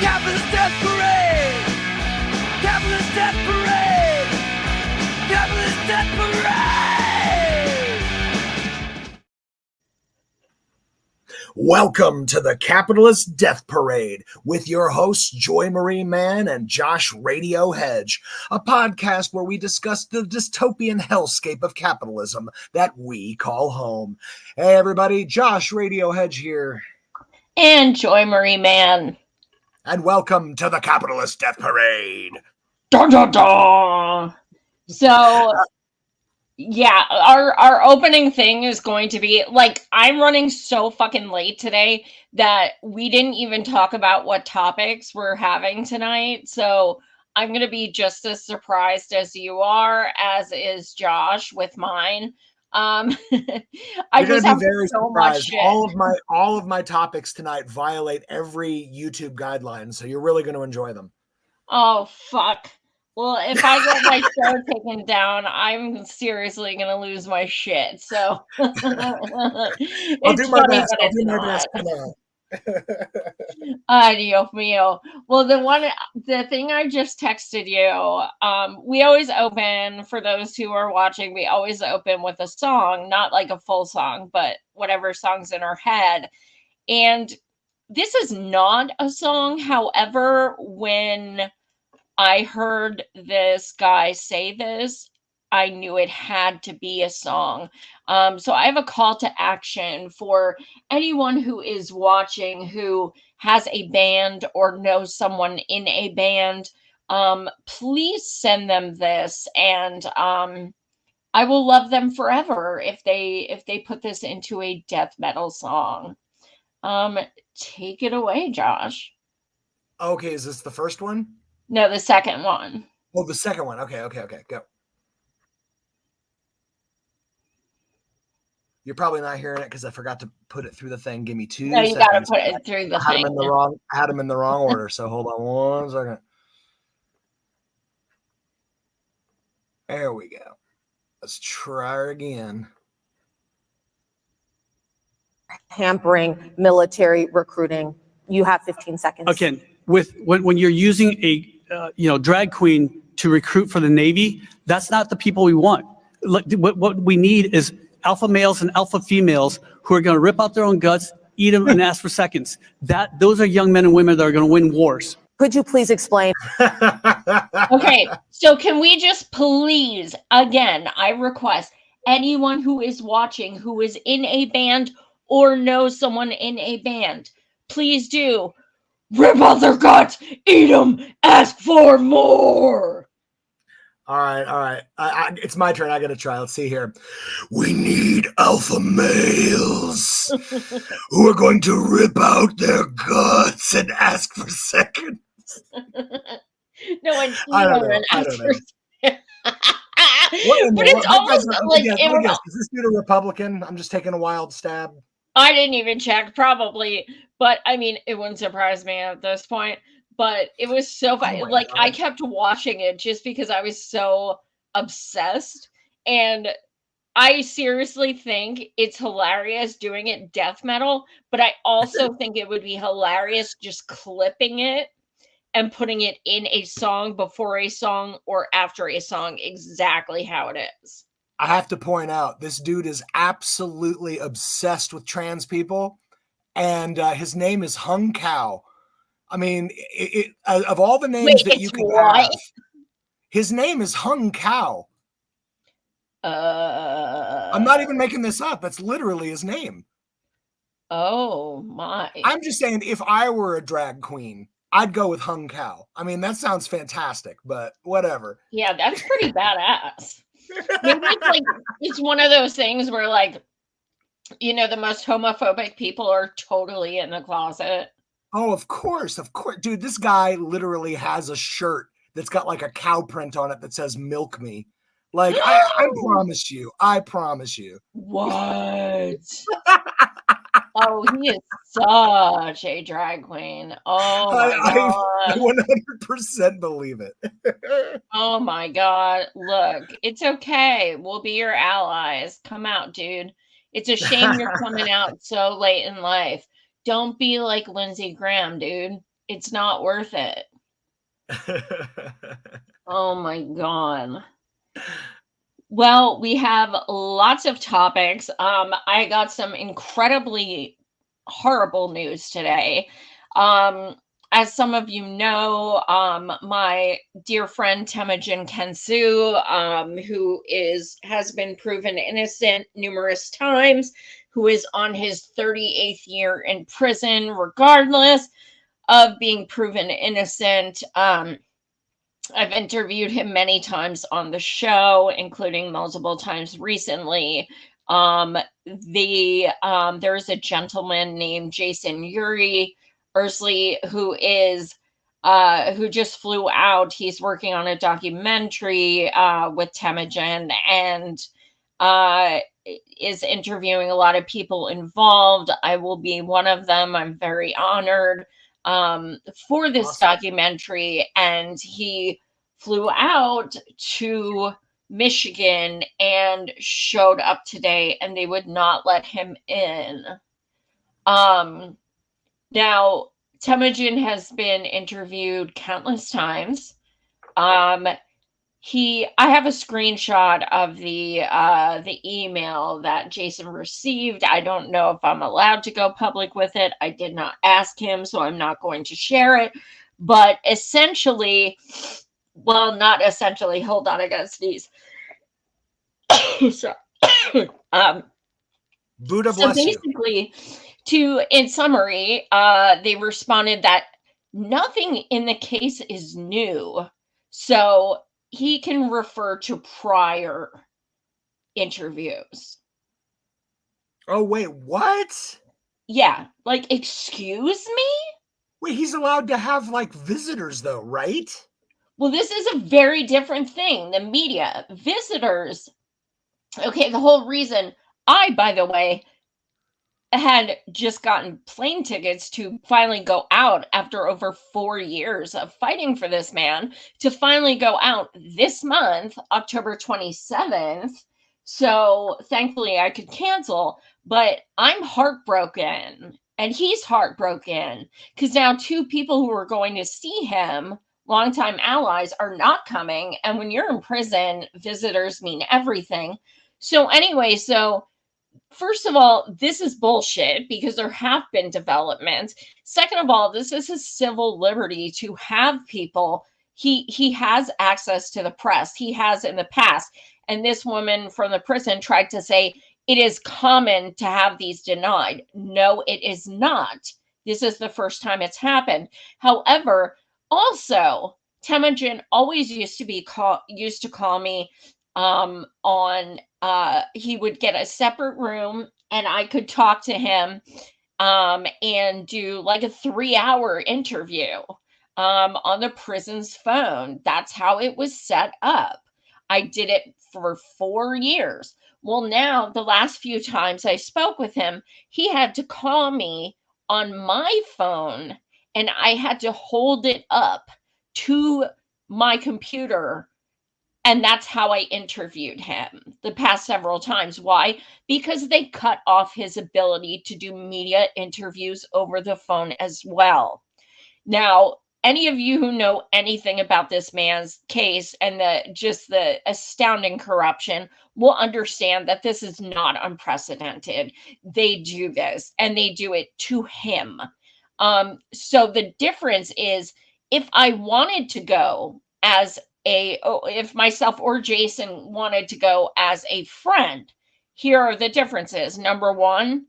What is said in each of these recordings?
Capitalist Death Parade! Capitalist Death Parade! Capitalist Death Parade! Welcome to the Capitalist Death Parade with your hosts Joy Marie Mann and Josh Radio Hedge, a podcast where we discuss the dystopian hellscape of capitalism that we call home. Hey everybody, Josh Radio Hedge here. And Joy Marie Mann. And welcome to the Capitalist Death Parade. Dun, dun, dun. So, yeah, our opening thing is going to be, like, I'm running so fucking late today that we didn't even talk about what topics we're having tonight. So I'm going to be just as surprised as you are, as is Josh with mine. I just have very so surprised. much shit. All of my topics tonight violate every YouTube guideline, so you're really going to enjoy them. Oh, fuck. Well, if I get my show taken down, I'm seriously going to lose my shit. So I'll do my best. I'll do my best. Dios mío. Well, the thing I just texted you, we always open, for those who are watching, we always open with a song, not like a full song, but whatever song's in our head. And this is not a song. However, when I heard this guy say this, I knew it had to be a song. So I have a call to action for anyone who is watching who has a band or knows someone in a band. Please send them this, and I will love them forever if they put this into a death metal song. Take it away, Josh. Okay, is this the first one? No, the second one. Oh, the second one. Okay, go. You're probably not hearing it because I forgot to put it through the thing. Give me 2 No, you seconds. got to put it through the thing. I had them in the wrong order, so hold on 1 second. There we go. Let's try again. Hampering military recruiting. You have 15 seconds. Okay, when you're using a drag queen to recruit for the Navy, that's not the people we want. What we need is alpha males and alpha females who are going to rip out their own guts, eat them, and ask for seconds. Those are young men and women that are going to win wars. Could you please explain? Okay, so can we just please, again, I request anyone who is watching who is in a band or knows someone in a band, please do rip out their guts, eat them, ask for more. All right. It's my turn. I got to try. Let's see here. We need alpha males who are going to rip out their guts and ask for seconds. No one. I don't know. But it's almost like is this dude a Republican? I'm just taking a wild stab. I didn't even check, probably, but I mean, it wouldn't surprise me at this point. But it was so funny. Like, I kept watching it just because I was so obsessed. And I seriously think it's hilarious doing it death metal, but I also think it would be hilarious just clipping it and putting it in a song before a song or after a song, exactly how it is. I have to point out, this dude is absolutely obsessed with trans people, and his name is Hung Cow. I mean, of all the names that you can have, his name is Hung Cow. I'm not even making this up. That's literally his name. Oh, my. I'm just saying, if I were a drag queen, I'd go with Hung Cow. I mean, that sounds fantastic, but whatever. Yeah, that's pretty badass. Maybe it's one of those things where, like, the most homophobic people are totally in the closet. Oh, of course. Dude, this guy literally has a shirt that's got like a cow print on it that says milk me. Like, I promise you. What? Oh, he is such a drag queen. Oh, my God. I 100% believe it. Oh, my God. Look, it's okay. We'll be your allies. Come out, dude. It's a shame you're coming out so late in life. Don't be like Lindsey Graham, dude. It's not worth it. Oh my God. Well, we have lots of topics. I got some incredibly horrible news today. As some of you know, my dear friend Temujin Kensu, who has been proven innocent numerous times, who is on his 38th year in prison, regardless of being proven innocent. I've interviewed him many times on the show, including multiple times recently. There's a gentleman named Jason Ursley who just flew out. He's working on a documentary with Temujin and is interviewing a lot of people involved. I will be one of them. I'm very honored for this Awesome. documentary, and he flew out to Michigan and showed up today, and they would not let him in. Now Temujin has been interviewed countless times. I have a screenshot of the email that Jason received. I don't know if I'm allowed to go public with it. I did not ask him, so I'm not going to share it. But essentially, well, not essentially. Hold on, I gotta sneeze. Sorry. Buddha So bless you. basically, in summary, they responded that nothing in the case is new. So he can refer to prior interviews. Oh, wait, what? Yeah, like, excuse me? Wait, he's allowed to have like visitors though, right? Well, this is a very different thing. The media, visitors. Okay, the whole reason by the way, had just gotten plane tickets to finally go out after over 4 years of fighting for this man, to finally go out this month, October 27th. So thankfully I could cancel, but I'm heartbroken and he's heartbroken because now 2 people who are going to see him, longtime allies, are not coming. And when you're in prison, visitors mean everything. So anyway, first of all, this is bullshit because there have been developments. Second of all, this is a civil liberty to have people. He has access to the press. He has in the past. And this woman from the prison tried to say it is common to have these denied. No, it is not. This is the first time it's happened. However, also, Temujin always used to call me he would get a separate room and I could talk to him and do like a 3-hour interview on the prison's phone. That's how it was set up. I did it for 4 years. Well, now the last few times I spoke with him, he had to call me on my phone and I had to hold it up to my computer. And that's how I interviewed him the past several times. Why? Because they cut off his ability to do media interviews over the phone as well. Now, any of you who know anything about this man's case and the astounding corruption will understand that this is not unprecedented. They do this and they do it to him. So the difference is, if I wanted to go if myself or Jason wanted to go as a friend, here are the differences. Number one,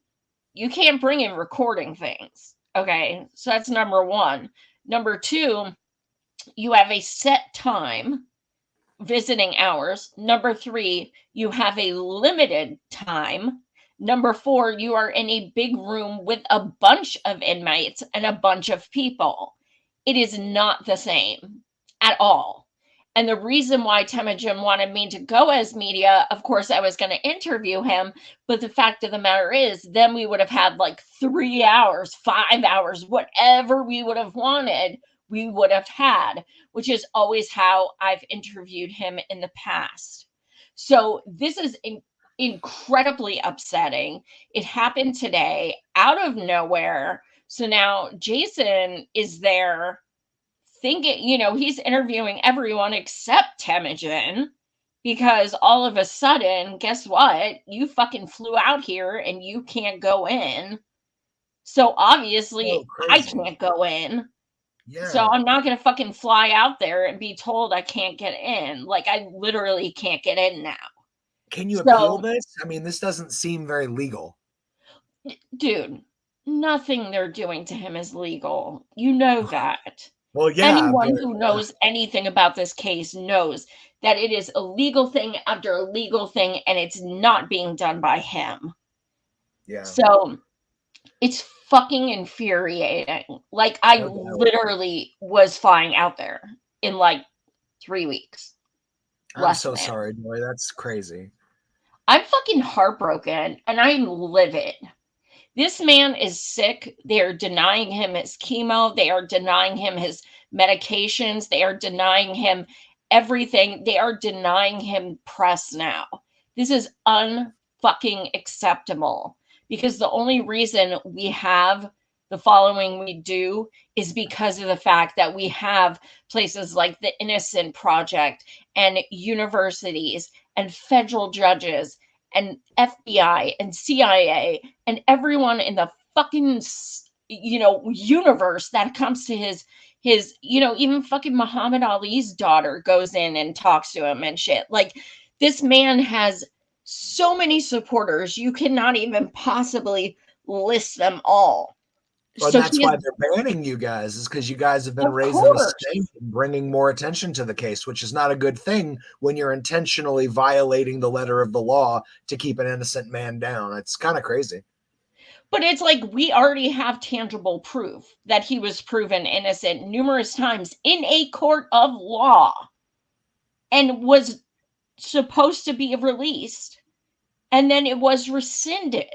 you can't bring in recording things. Okay, so that's number one. Number two, you have a set time, visiting hours. Number three, you have a limited time. Number four, you are in a big room with a bunch of inmates and a bunch of people. It is not the same at all. And the reason why Temujin wanted me to go as media, of course, I was going to interview him. But the fact of the matter is, then we would have had like 3 hours, 5 hours, whatever we would have wanted, we would have had, which is always how I've interviewed him in the past. So this is incredibly upsetting. It happened today out of nowhere. So now Jason is there thinking, he's interviewing everyone except Temujin, because all of a sudden, guess what? You fucking flew out here and you can't go in. So obviously I can't go in. Yeah. So I'm not going to fucking fly out there and be told I can't get in. Like, I literally can't get in now. Can you appeal this? I mean, this doesn't seem very legal. Dude, nothing they're doing to him is legal. You know that. Well, yeah. Anyone who knows anything about this case knows that it is a legal thing after a legal thing, and it's not being done by him. Yeah. So it's fucking infuriating. Like, I literally was flying out there in like 3 weeks. I'm so sorry, Joy. That's crazy. I'm fucking heartbroken and I'm livid. This man is sick. They are denying him his chemo. They are denying him his medications. They are denying him everything. They are denying him press now. This is unfucking acceptable, because the only reason we have the following we do is because of the fact that we have places like the Innocent Project and universities and federal judges and FBI and CIA and everyone in the fucking, universe that comes to his, even fucking Muhammad Ali's daughter goes in and talks to him and shit. Like, this man has so many supporters, you cannot even possibly list them all. Well, so that's why they're banning you guys, is because you guys have been raising the stake and bringing more attention to the case, which is not a good thing when you're intentionally violating the letter of the law to keep an innocent man down. It's kind of crazy. But it's like, we already have tangible proof that he was proven innocent numerous times in a court of law and was supposed to be released, and then it was rescinded.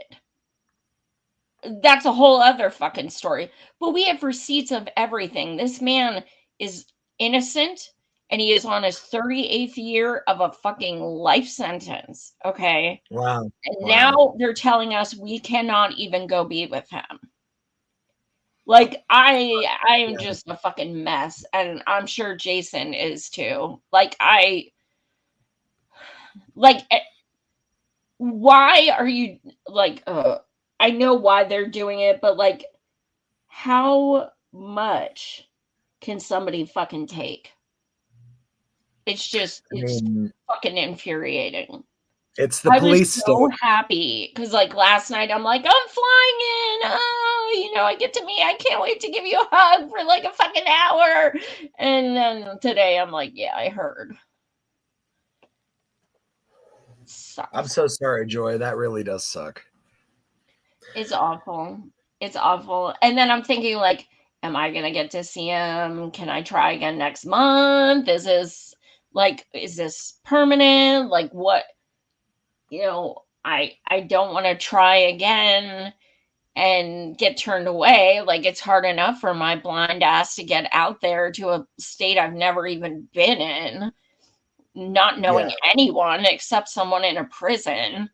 That's a whole other fucking story. But we have receipts of everything. This man is innocent, and he is on his 38th year of a fucking life sentence. Okay. Wow. And now they're telling us we cannot even go be with him. Like, I am just a fucking mess, and I'm sure Jason is too. Why are you I know why they're doing it, but like, how much can somebody fucking take? It's just, fucking infuriating. It's the police. I was so happy because, like, last night I'm like, I'm flying in. Oh, I get to meet. I can't wait to give you a hug for like a fucking hour. And then today I'm like, yeah, I heard. Sucks. I'm so sorry, Joy. That really does suck. It's awful. It's awful. And then I'm thinking, like, am I going to get to see him? Can I try again next month? Is this permanent? Like, what? I don't want to try again and get turned away. Like, it's hard enough for my blind ass to get out there to a state I've never even been in, not knowing anyone except someone in a prison.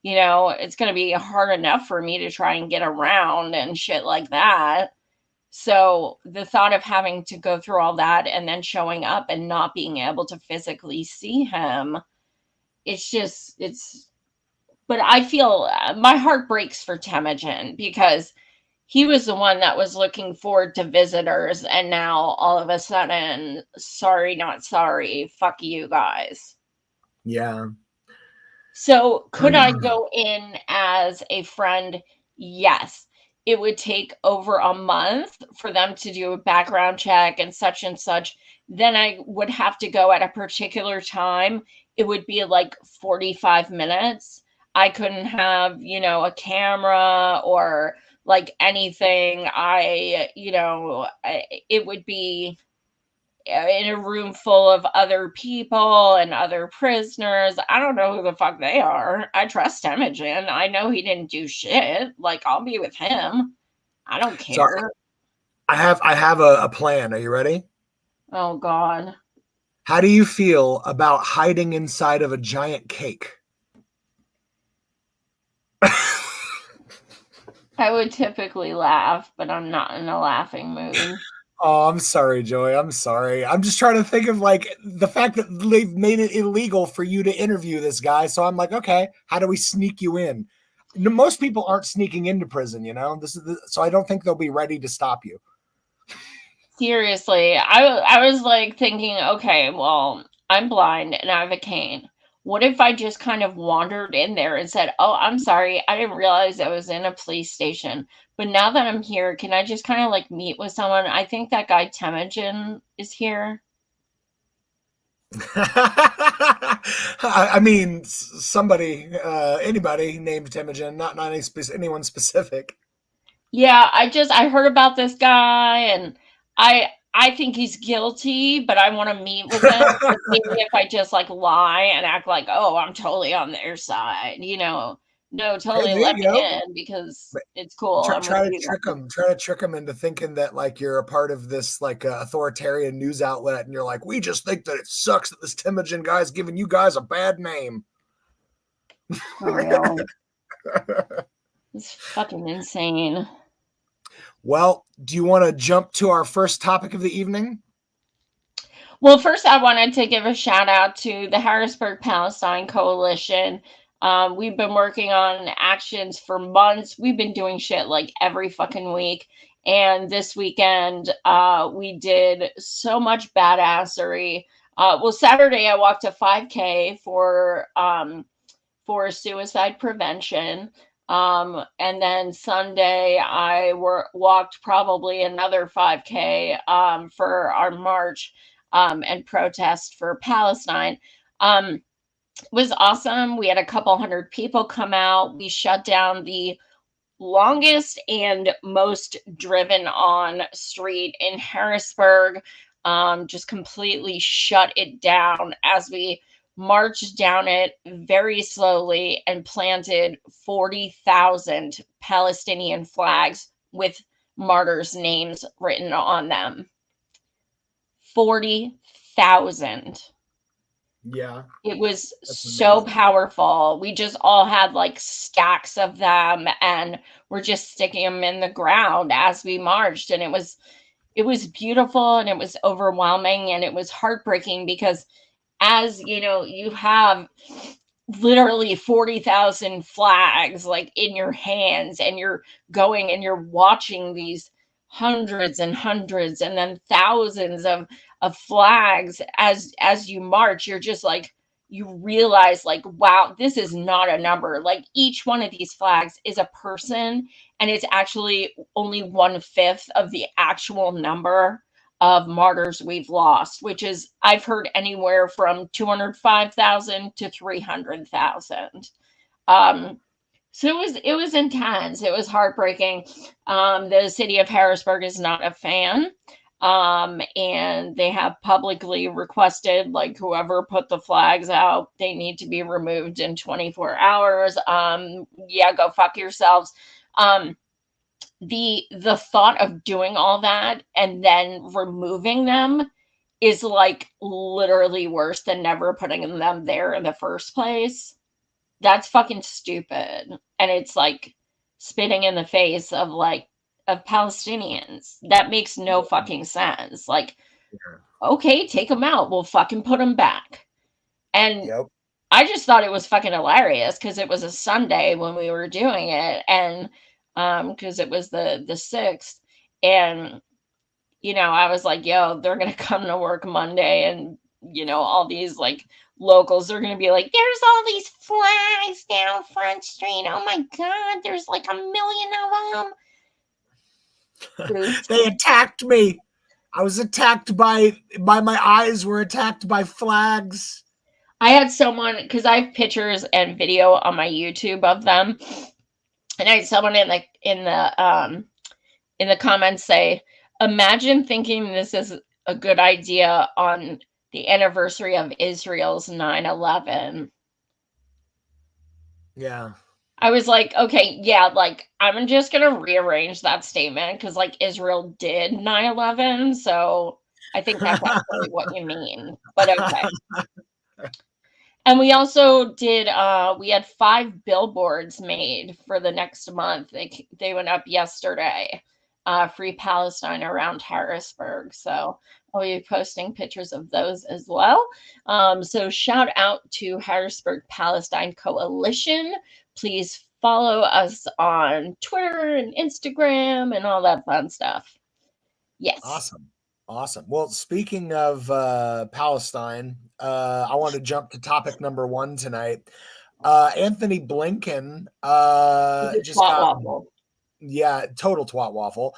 It's going to be hard enough for me to try and get around and shit like that. So the thought of having to go through all that and then showing up and not being able to physically see him, but I feel my heart breaks for Temujin, because he was the one that was looking forward to visitors, and now all of a sudden, sorry, not sorry, fuck you guys. Yeah. So could I go in as a friend? Yes. It would take over a month for them to do a background check and such. Then I would have to go at a particular time. It would be like 45 minutes. I couldn't have, a camera or like anything. It would be in a room full of other people and other prisoners. I don't know who the fuck they are. I trust Temujin. I know he didn't do shit. Like, I'll be with him. I don't care. So I have a plan. Are you ready? Oh, God. How do you feel about hiding inside of a giant cake? I would typically laugh, but I'm not in a laughing mood. Oh, I'm sorry, Joey. I'm sorry. I'm just trying to think of like the fact that they've made it illegal for you to interview this guy. So I'm like, okay, how do we sneak you in? Most people aren't sneaking into prison, you know. So I don't think they'll be ready to stop you. Seriously, I was like thinking, okay, well, I'm blind and I have a cane. What if I just kind of wandered in there and said, "Oh, I'm sorry, I didn't realize I was in a police station. But now that I'm here, can I just kind of like meet with someone? I think that guy Temujin is here." I mean, somebody, anybody named Temujin, not anyone specific. Yeah, I heard about this guy and I think he's guilty, but I want to meet with him. But maybe if I just like lie and act like, "Oh, I'm totally on their side," no, Hey, totally there let you me go. in because it's cool. I'm Try gonna to be trick them. Try to trick them into thinking that like you're a part of this like authoritarian news outlet, and you're like, we just think that it sucks that this Temujin guy's giving you guys a bad name. for real. It's fucking insane. Well, do you want to jump to our first topic of the evening? Well, first, I wanted to give a shout out to the Harrisburg Palestine Coalition. We've been working on actions for months. We've been doing shit like every fucking week. And this weekend, we did so much badassery. Well, Saturday, I walked a 5K for suicide prevention. And then Sunday, I walked probably another 5K for our march and protest for Palestine. Was awesome. We had a couple hundred people come out. We shut down the longest and most driven on street in Harrisburg. Just completely shut it down as we marched down it very slowly and planted 40,000 Palestinian flags with martyrs' names written on them. 40,000. Yeah. It was so powerful. We just all had like stacks of them and we're just sticking them in the ground as we marched. And it was beautiful and it was overwhelming and it was heartbreaking because as you know, you have literally 40,000 flags like in your hands and you're going and you're watching these hundreds and hundreds and then thousands of flags as you march. You're just like, you realize like, wow, this is not a number. Like each one of these flags is a person and it's actually only 1/5 of the actual number of martyrs we've lost, which is, I've heard anywhere from 205,000 to 300,000. So it was intense. It was heartbreaking. The city of Harrisburg is not a fan. And they have publicly requested like whoever put the flags out, they need to be removed in 24 hours. Yeah, go fuck yourselves. The thought of doing all that and then removing them is like literally worse than never putting them there in the first place. That's fucking stupid. And it's like spitting in the face of like of Palestinians. That makes no fucking sense. Like, okay, take them out. We'll fucking put them back. And Yep. I just thought it was fucking hilarious because it was a Sunday when we were doing it, and because it was the 6th, and I was like, yo, they're gonna come to work Monday, and all these like locals are gonna be like, there's all these flags down Front Street. Oh my god, there's like a million of them. They attacked me. I was attacked by my eyes were attacked by flags. I had someone, because I have pictures and video on my YouTube of them, and I had someone in the comments say, imagine thinking this is a good idea on the anniversary of Israel's 9/11. Yeah. I was like, okay, yeah, like I'm just gonna rearrange that statement because like Israel did 9/11, so I think that's actually what you mean. But okay. And we also did, we had 5 billboards made for the next month. They went up yesterday, Free Palestine around Harrisburg. So I'll be posting pictures of those as well. So shout out to Harrisburg Palestine Coalition. Please follow us on Twitter and Instagram and all that fun stuff. Yes. Awesome. Awesome. Well, speaking of Palestine, I want to jump to topic number 1 tonight. Anthony Blinken just Twat got, waffle. yeah, total twat waffle.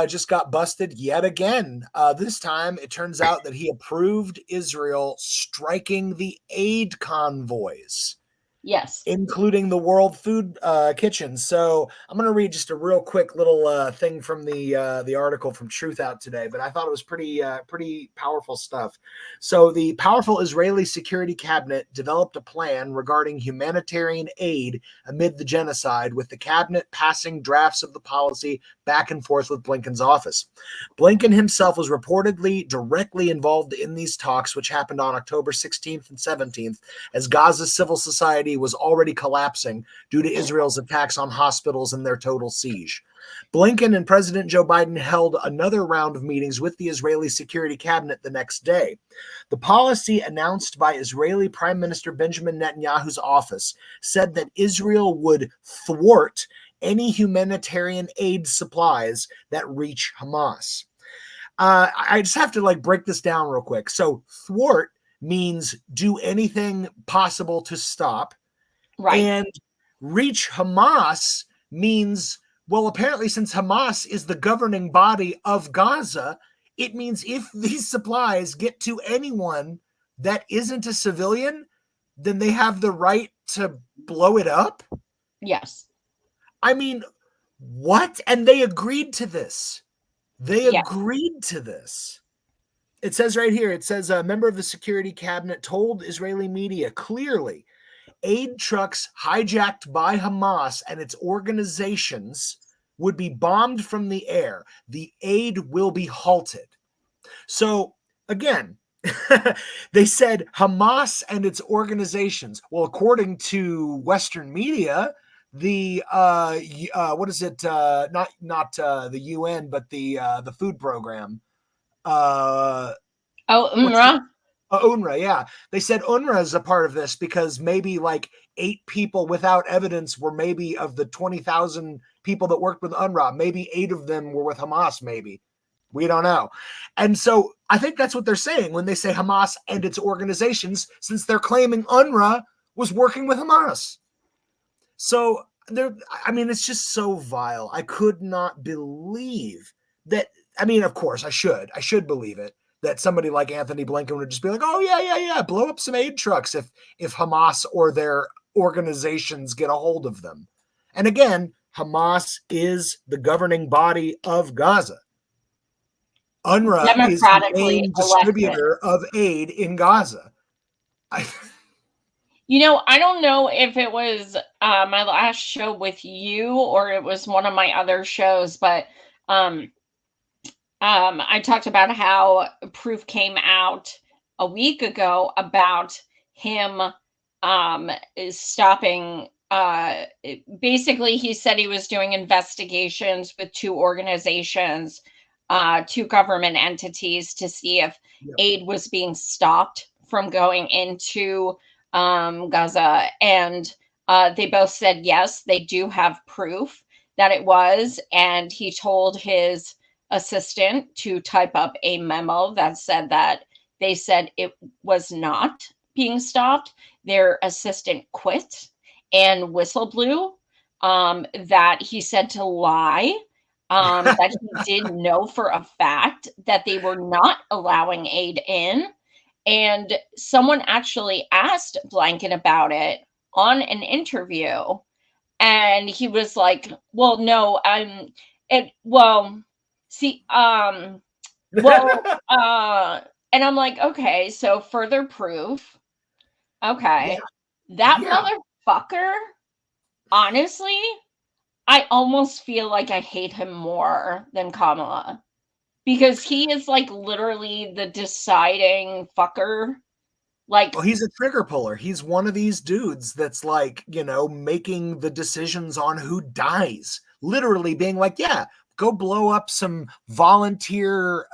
Just got busted yet again. This time it turns out that he approved Israel striking the aid convoys, Yes. including the World Food Kitchen. So I'm going to read just a real quick little thing from the article from Truth Out today, but I thought it was pretty powerful stuff. So the powerful Israeli security cabinet developed a plan regarding humanitarian aid amid the genocide, with the cabinet passing drafts of the policy back and forth with Blinken's office. Blinken himself was reportedly directly involved in these talks, which happened on October 16th and 17th, as Gaza's civil society was already collapsing due to Israel's attacks on hospitals and their total siege. Blinken and President Joe Biden held another round of meetings with the Israeli security cabinet the next day. The policy announced by Israeli Prime Minister Benjamin Netanyahu's office said that Israel would thwart any humanitarian aid supplies that reach Hamas. I just have to break this down real quick. So thwart means do anything possible to stop. Right. And reach Hamas means, well, apparently since Hamas is the governing body of Gaza, it means if these supplies get to anyone that isn't a civilian, then they have the right to blow it up. Yes. I mean, what? And they agreed to this. They Yeah. agreed to this. It says right here, it says a member of the security cabinet told Israeli media clearly, aid trucks hijacked by Hamas and its organizations would be bombed from the air. The aid will be halted. So again, they said Hamas and its organizations. Well, according to Western media, the what is it? Not the UN, but the food program. UNRWA. UNRWA, yeah. They said UNRWA is a part of this because maybe 8 people without evidence were maybe of the 20,000 people that worked with UNRWA. Maybe 8 of them were with Hamas, maybe. We don't know. And so I think that's what they're saying when they say Hamas and its organizations, since they're claiming UNRWA was working with Hamas. So it's just so vile. I could not believe that. I mean, of course, I should believe it, that somebody like Anthony Blinken would just be like, oh, yeah, blow up some aid trucks if Hamas or their organizations get a hold of them. And again, Hamas is the governing body of Gaza. UNRWA is the main distributor of aid in Gaza. I don't know if it was my last show with you or it was one of my other shows, but I talked about how proof came out a week ago about him stopping. Basically, he said he was doing investigations with 2 organizations, 2 government entities, to see if aid was being stopped from going into Gaza. And they both said yes, they do have proof that it was. And he told his assistant to type up a memo that said that they said it was not being stopped. Their assistant quit and whistle blew that he said to lie, that he did know for a fact that they were not allowing aid in. And someone actually asked Blinken about it on an interview. And he was like, well, no, and I'm like, okay, so further proof. Okay. That motherfucker, honestly, I almost feel like I hate him more than Kamala, because he is literally the deciding fucker Like, Well, he's a trigger puller. He's one of these dudes that's like, making the decisions on who dies. Literally being like, yeah, go blow up some volunteer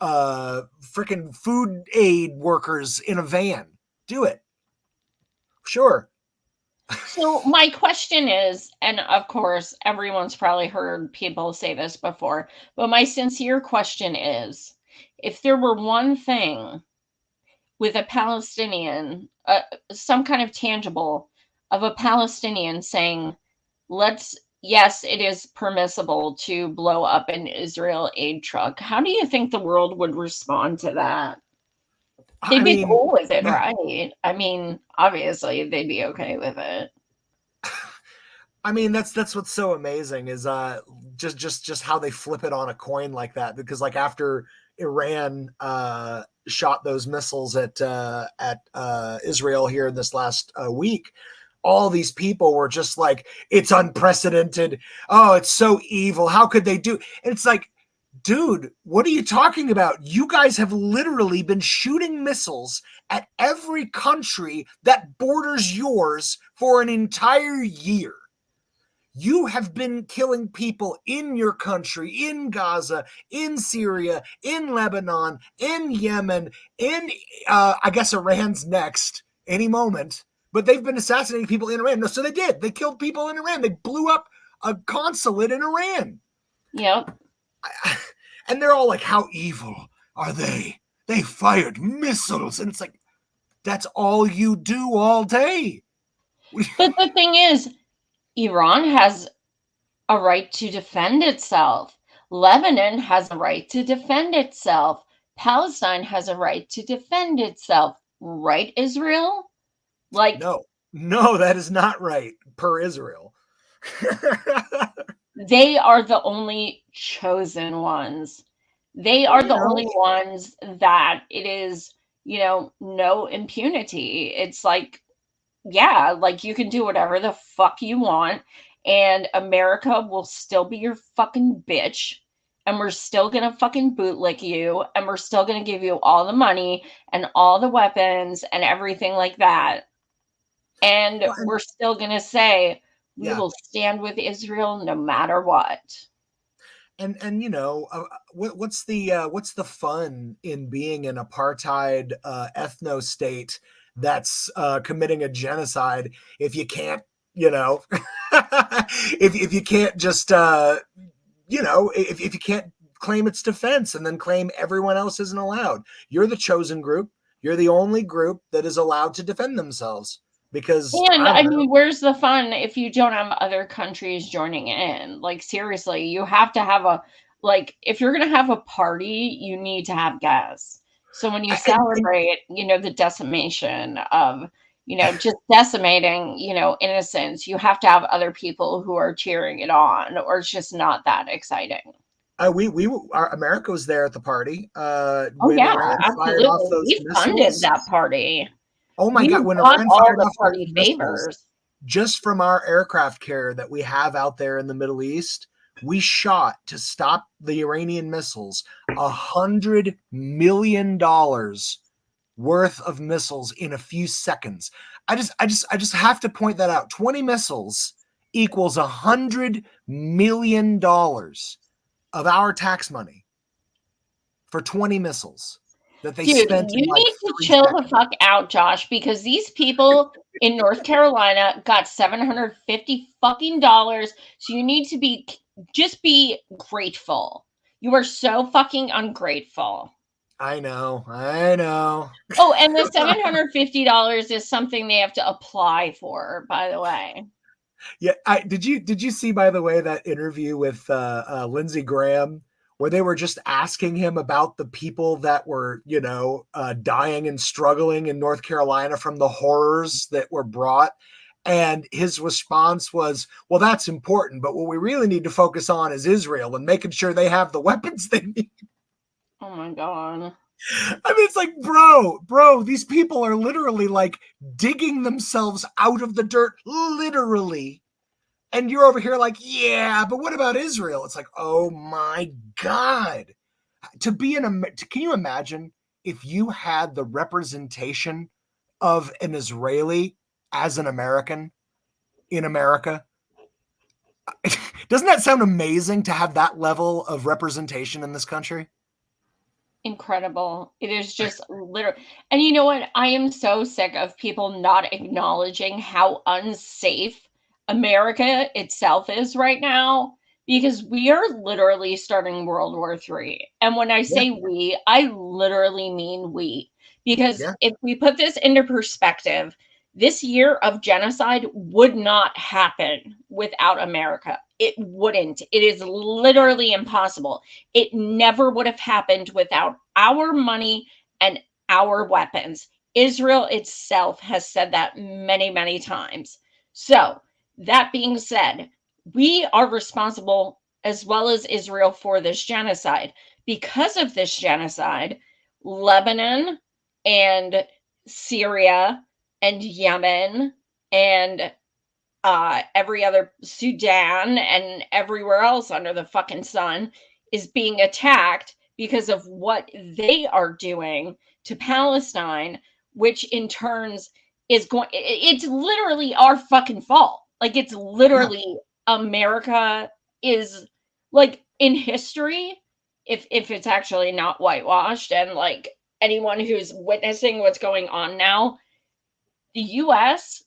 freaking food aid workers in a van. Do it. Sure. so my question is, and of course, everyone's probably heard people say this before, but my sincere question is, if there were one thing with a Palestinian, some kind of tangible of a Palestinian saying, yes, it is permissible to blow up an Israel aid truck, how do you think the world would respond to that? They'd be cool with it, right? I mean, obviously they'd be okay with it. I mean, that's what's so amazing is just how they flip it on a coin like that. Because like after Iran shot those missiles at Israel here in this last week, all these people were just like, it's unprecedented. Oh, it's so evil. How could they do? And it's like, dude, what are you talking about? You guys have literally been shooting missiles at every country that borders yours for an entire year. You have been killing people in your country, in Gaza, in Syria, in Lebanon, in Yemen, in, I guess Iran's next any moment, but they've been assassinating people in Iran. No, so they did. They killed people in Iran. They blew up a consulate in Iran. Yep. And they're all like, how evil are they? They fired missiles. And it's like, that's all you do all day. But the thing is, Iran has a right to defend itself. Lebanon has a right to defend itself. Palestine has a right to defend itself. Right, Israel? Like, no, that is not right per Israel. They are the only chosen ones. They are the only ones that it is, no impunity. It's like, yeah, like you can do whatever the fuck you want, and America will still be your fucking bitch, and we're still gonna fucking bootlick you, and we're still gonna give you all the money and all the weapons and everything like that. And we're still gonna say, we will stand with Israel no matter what. And what's the fun in being an apartheid ethno state that's committing a genocide if you can't, if you can't just if you can't claim its defense and then claim everyone else isn't allowed? You're the chosen group. You're the only group that is allowed to defend themselves. Because I mean, where's the fun if you don't have other countries joining in? Like, seriously, you have to have if you're going to have a party, you need to have guests. So when you celebrate, the decimation of, just decimating, innocence, you have to have other people who are cheering it on, or it's just not that exciting. America was there at the party. Absolutely. We funded that party. Oh my God! When Iran fired off party favors, just from our aircraft carrier that we have out there in the Middle East, we shot to stop the Iranian missiles $100 million worth of missiles in a few seconds. I just have to point that out. 20 missiles equals $100 million of our tax money for 20 missiles. That they spent. You need to chill the fuck out, Josh, because these people in North Carolina got $750 fucking dollars. So you need to be grateful. You are so fucking ungrateful. I know. Oh, and the $750 is something they have to apply for, by the way. Yeah, did you see, by the way, that interview with Lindsey Graham, where they were just asking him about the people that were, dying and struggling in North Carolina from the horrors that were brought. And his response was, well, that's important, but what we really need to focus on is Israel and making sure they have the weapons they need. Oh my God. I mean, it's like, bro, these people are literally like digging themselves out of the dirt, literally. And you're over here like, yeah, but what about Israel? It's like, oh my God. Can you imagine if you had the representation of an Israeli as an American in America? Doesn't that sound amazing to have that level of representation in this country? Incredible. It is just literally. And you know what? I am so sick of people not acknowledging how unsafe America itself is right now, because we are literally starting World War III. And when I say we, I literally mean we. Because if we put this into perspective, this year of genocide would not happen without America. It wouldn't. It is literally impossible. It never would have happened without our money and our weapons. Israel itself has said that many, many times. So, that being said, we are responsible, as well as Israel, for this genocide. Because of this genocide, Lebanon and Syria and Yemen and every other, Sudan and everywhere else under the fucking sun is being attacked because of what they are doing to Palestine, which in turns is it's literally our fucking fault. Like, it's literally America is, like, in history, if it's actually not whitewashed, and like anyone who's witnessing what's going on now, the US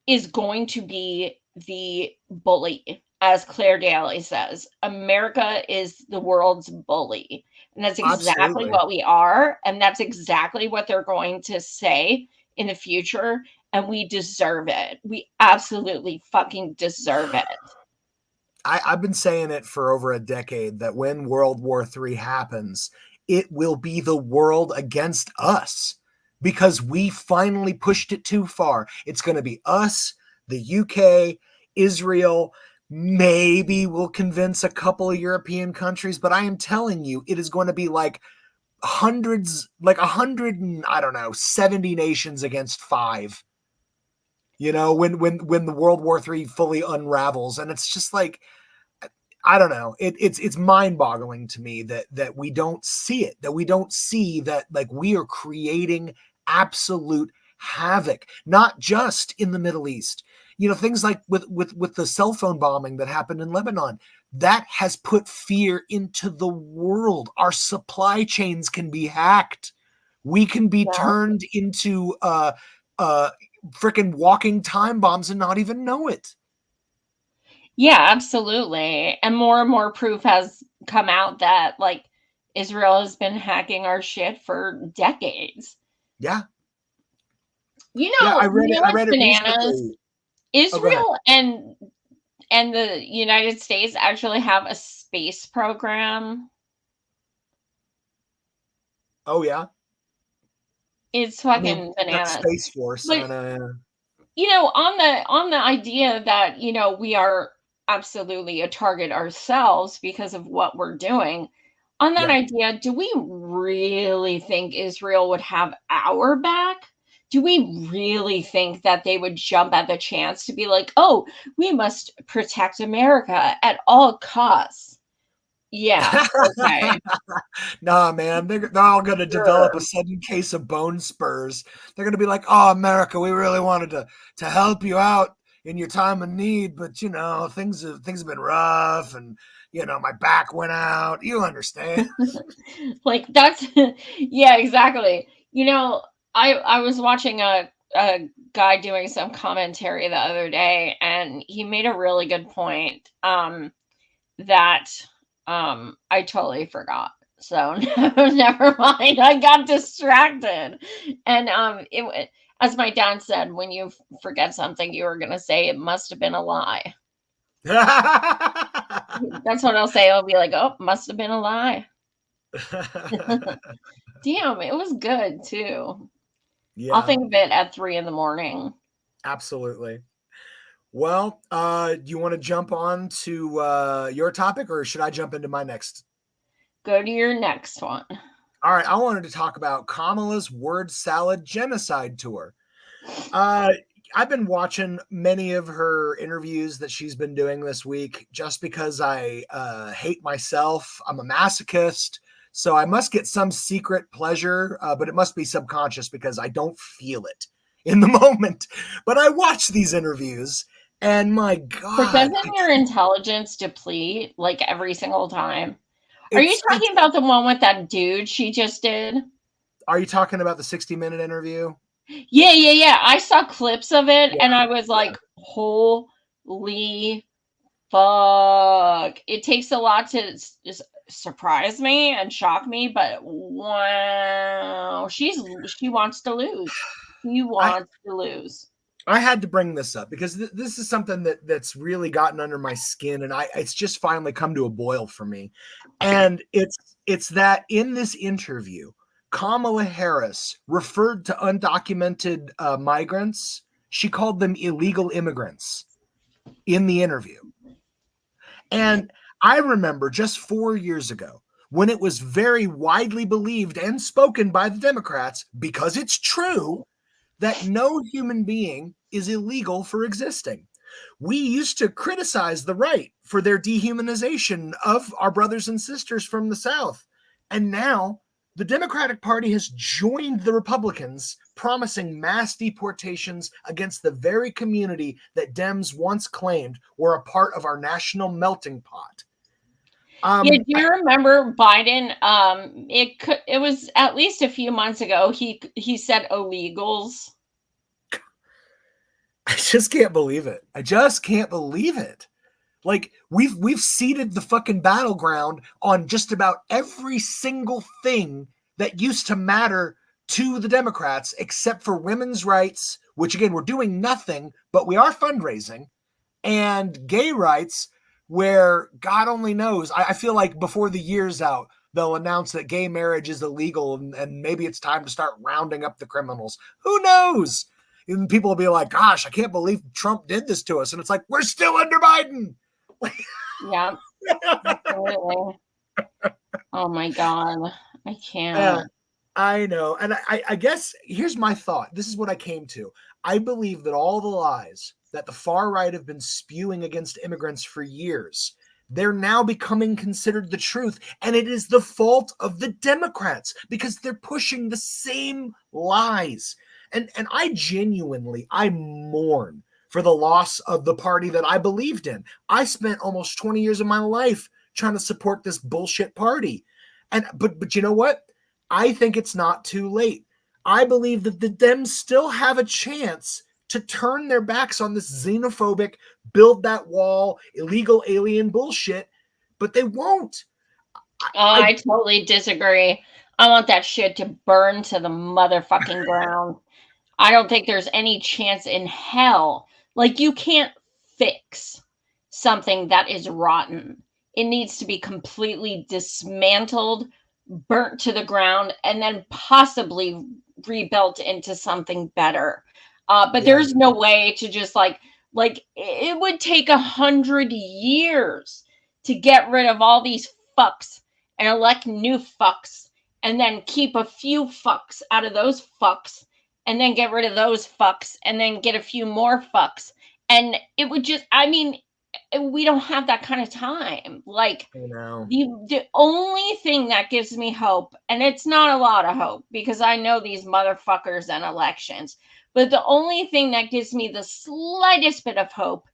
is going to be the bully, as Claire Daly says. America is the world's bully. And that's exactly Absolutely. what we are. And that's exactly what they're going to say in the future. And we deserve it. We absolutely fucking deserve it. I've been saying it for over a decade that when World War III happens, it will be the world against us because we finally pushed it too far. It's going to be us, the UK, Israel. Maybe we'll convince a couple of European countries, but I am telling you, it is going to be like hundreds, like 70 nations against 5. You know, when the World War III fully unravels, and it's just like, I don't know. It's mind-boggling to me that we don't see it, that we don't see that, like, we are creating absolute havoc, not just in the Middle East. You know, things like with the cell phone bombing that happened in Lebanon, that has put fear into the world. Our supply chains can be hacked. We can be turned into freaking walking time bombs and not even know it. Yeah, absolutely. And more proof has come out that, like, Israel has been hacking our shit for decades. Yeah. You Yeah, know, I read it bananas. recently. Israel and the United States actually have a space program. Oh yeah. It's fucking bananas. Space Force. But, you know, on the idea that, you know, we are absolutely a target ourselves because of what we're doing, on that idea, do we really think Israel would have our back? Do we really think that they would jump at the chance to be like, oh, we must protect America at all costs? Yeah, okay. Nah, man, they're all going to develop a sudden case of bone spurs. They're going to be like, "Oh, America, we really wanted to help you out in your time of need, but you know, things have been rough, and you know, my back went out. You understand?" Like, that's yeah, exactly. You know, I was watching a guy doing some commentary the other day, and he made a really good point that I totally forgot. So never mind. I got distracted. And it, as my dad said, when you forget something you were going to say, it must have been a lie. That's what I'll say. I'll be like, oh, must have been a lie. Damn, it was good too. Yeah. I'll think of it at 3 a.m. Absolutely. Well, do you want to jump on to your topic, or should I jump into my next? Go to your next one. All right. I wanted to talk about Kamala's word salad genocide tour. I've been watching many of her interviews that she's been doing this week just because I hate myself. I'm a masochist. So I must get some secret pleasure, but it must be subconscious because I don't feel it in the moment. But I watch these interviews, and my God, But doesn't your intelligence deplete like every single time? Are you it's talking about the one with that dude she just did? Are you talking about the 60-minute interview? Yeah. I saw clips of it Yeah. and I was like, holy fuck. It takes a lot to just surprise me and shock me, but wow, she wants to lose. She wants to lose. I had to bring this up because this is something that's really gotten under my skin, and it's just finally come to a boil for me. And it's that in this interview, Kamala Harris referred to undocumented migrants. She called them illegal immigrants in the interview. And I remember just 4 years ago when it was very widely believed and spoken by the Democrats, because it's true, that no human being is illegal for existing. We used to criticize the right for their dehumanization of our brothers and sisters from the South. And now the Democratic Party has joined the Republicans, promising mass deportations against the very community that Dems once claimed were a part of our national melting pot. Yeah, do you remember Biden? It was at least a few months ago. He said illegals. I just can't believe it. I just can't believe it. Like we've seeded the fucking battleground on just about every single thing that used to matter to the Democrats, except for women's rights, which again, we're doing nothing, but we are fundraising, and gay rights, where God only knows. I feel like before the year's out, they'll announce that gay marriage is illegal, and maybe it's time to start rounding up the criminals. Who knows? And people will be like, gosh, I can't believe Trump did this to us. And it's like, we're still under Biden. Yeah, absolutely. Oh my God, I can't. I know. And I guess here's my thought. This is what I came to. I believe that all the lies that the far right have been spewing against immigrants for years, they're now becoming considered the truth. And it is the fault of the Democrats because they're pushing the same lies. And I mourn for the loss of the party that I believed in. I spent almost 20 years of my life trying to support this bullshit party. But you know what? I think it's not too late. I believe that the Dems still have a chance to turn their backs on this xenophobic, build that wall, illegal alien bullshit, but they won't. I totally disagree. I want that shit to burn to the motherfucking ground. I don't think there's any chance in hell. Like, you can't fix something that is rotten. It needs to be completely dismantled, burnt to the ground, and then possibly rebuilt into something better. But there's no way to just like it would take 100 years to get rid of all these fucks and elect new fucks, and then keep a few fucks out of those fucks, and then get rid of those fucks, and then get a few more fucks. And it would just, I mean, we don't have that kind of time. Like, the only thing that gives me hope, and it's not a lot of hope because I know these motherfuckers and elections, but the only thing that gives me the slightest bit of hope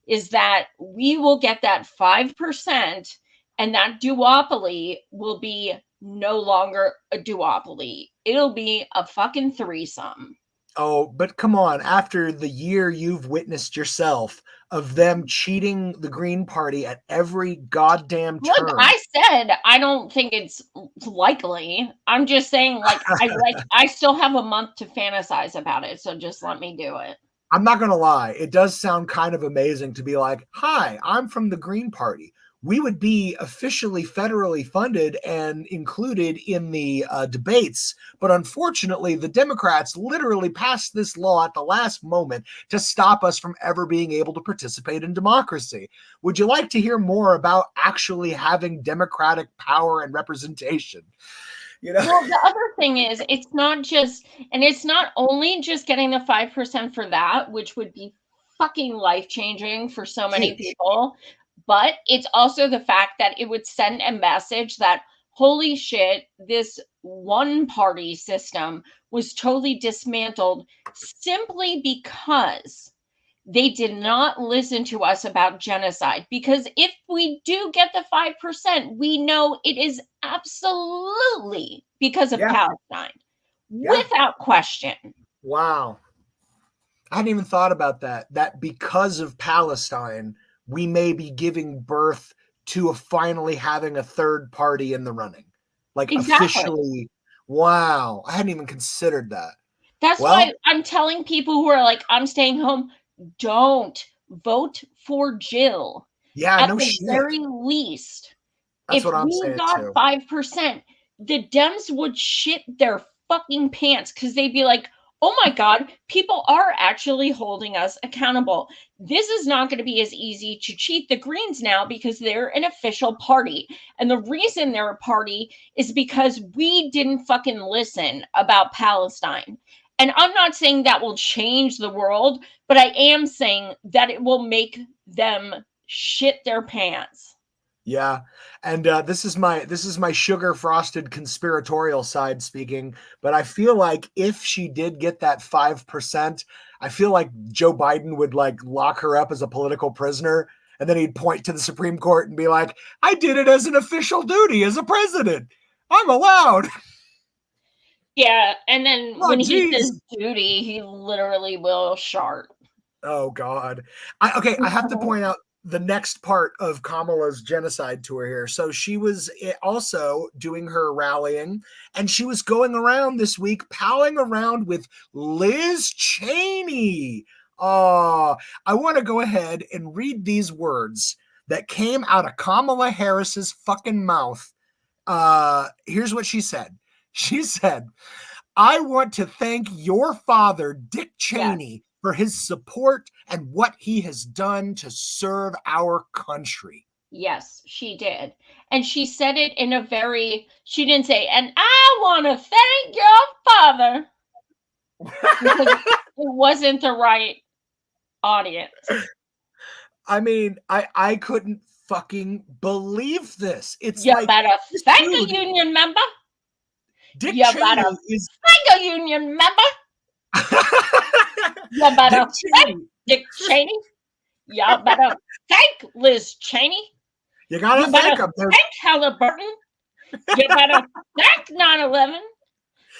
is that we will get that 5%, and that duopoly will be no longer a duopoly. It'll be a fucking threesome. Oh, but come on. After the year you've witnessed yourself of them cheating the Green Party at every goddamn turn. Look, I said I don't think it's likely. I'm just saying, I still have a month to fantasize about it, so just let me do it. I'm not going to lie. It does sound kind of amazing to be like, hi, I'm from the Green Party. We would be officially federally funded and included in the debates. But unfortunately, the Democrats literally passed this law at the last moment to stop us from ever being able to participate in democracy. Would you like to hear more about actually having democratic power and representation? You know? Well, the other thing is, it's not only just getting the 5% for that, which would be fucking life-changing for so many people, but it's also the fact that it would send a message that, holy shit, this one party system was totally dismantled simply because they did not listen to us about genocide. Because if we do get the 5%, we know it is absolutely because of Palestine, without question. Wow. I hadn't even thought about that because of Palestine, we may be giving birth to finally having a third party in the running. Like officially. Wow. I hadn't even considered that. That's why I'm telling people who are like, I'm staying home, don't vote for Jill. Yeah, At no the shit. very least, That's if what I'm we saying got too. 5%, the Dems would shit their fucking pants because they'd be like, oh my God, people are actually holding us accountable. This is not going to be as easy to cheat the Greens now because they're an official party. And the reason they're a party is because we didn't fucking listen about Palestine. And I'm not saying that will change the world, but I am saying that it will make them shit their pants. Yeah, and this is my sugar frosted conspiratorial side speaking, but I feel like if she did get that 5%, I feel like Joe Biden would like lock her up as a political prisoner, and then he'd point to the Supreme Court and be like, "I did it as an official duty as a president. I'm allowed." Yeah, and then when he geez. says duty, he literally will shart. Oh God. I have to point out the next part of Kamala's genocide tour here. So she was also doing her rallying, and she was going around this week, palling around with Liz Cheney. I want to go ahead and read these words that came out of Kamala Harris's fucking mouth. Here's what she said. She said, "I want to thank your father, Dick Cheney, for his support and what he has done to serve our country." Yes, she did. And she said it in a very, she didn't say, "and I want to thank your father." Because it wasn't the right audience. I mean, I couldn't fucking believe this. It's You like, better this thank dude, a union member. Dick You Cheney better is thank a union member. You better thank Dick Cheney. You better thank Liz Cheney. You gotta You thank better him. There's- thank Halliburton. You better thank 9/11.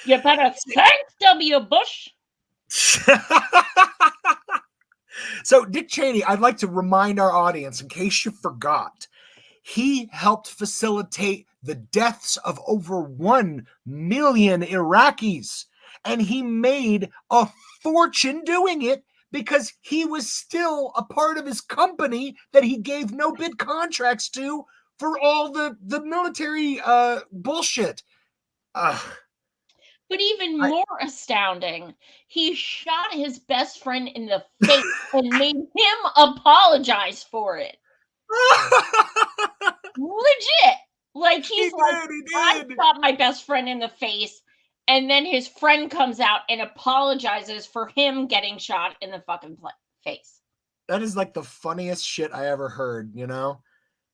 You better thank W. Bush. So Dick Cheney, I'd like to remind our audience, in case you forgot, he helped facilitate the deaths of over 1 million Iraqis, and he made a fortune doing it because he was still a part of his company that he gave no bid contracts to for all the military bullshit. But even more astounding, he shot his best friend in the face and made him apologize for it. Legit. Like, he's I shot my best friend in the face, and then his friend comes out and apologizes for him getting shot in the fucking face. That is like the funniest shit I ever heard, you know?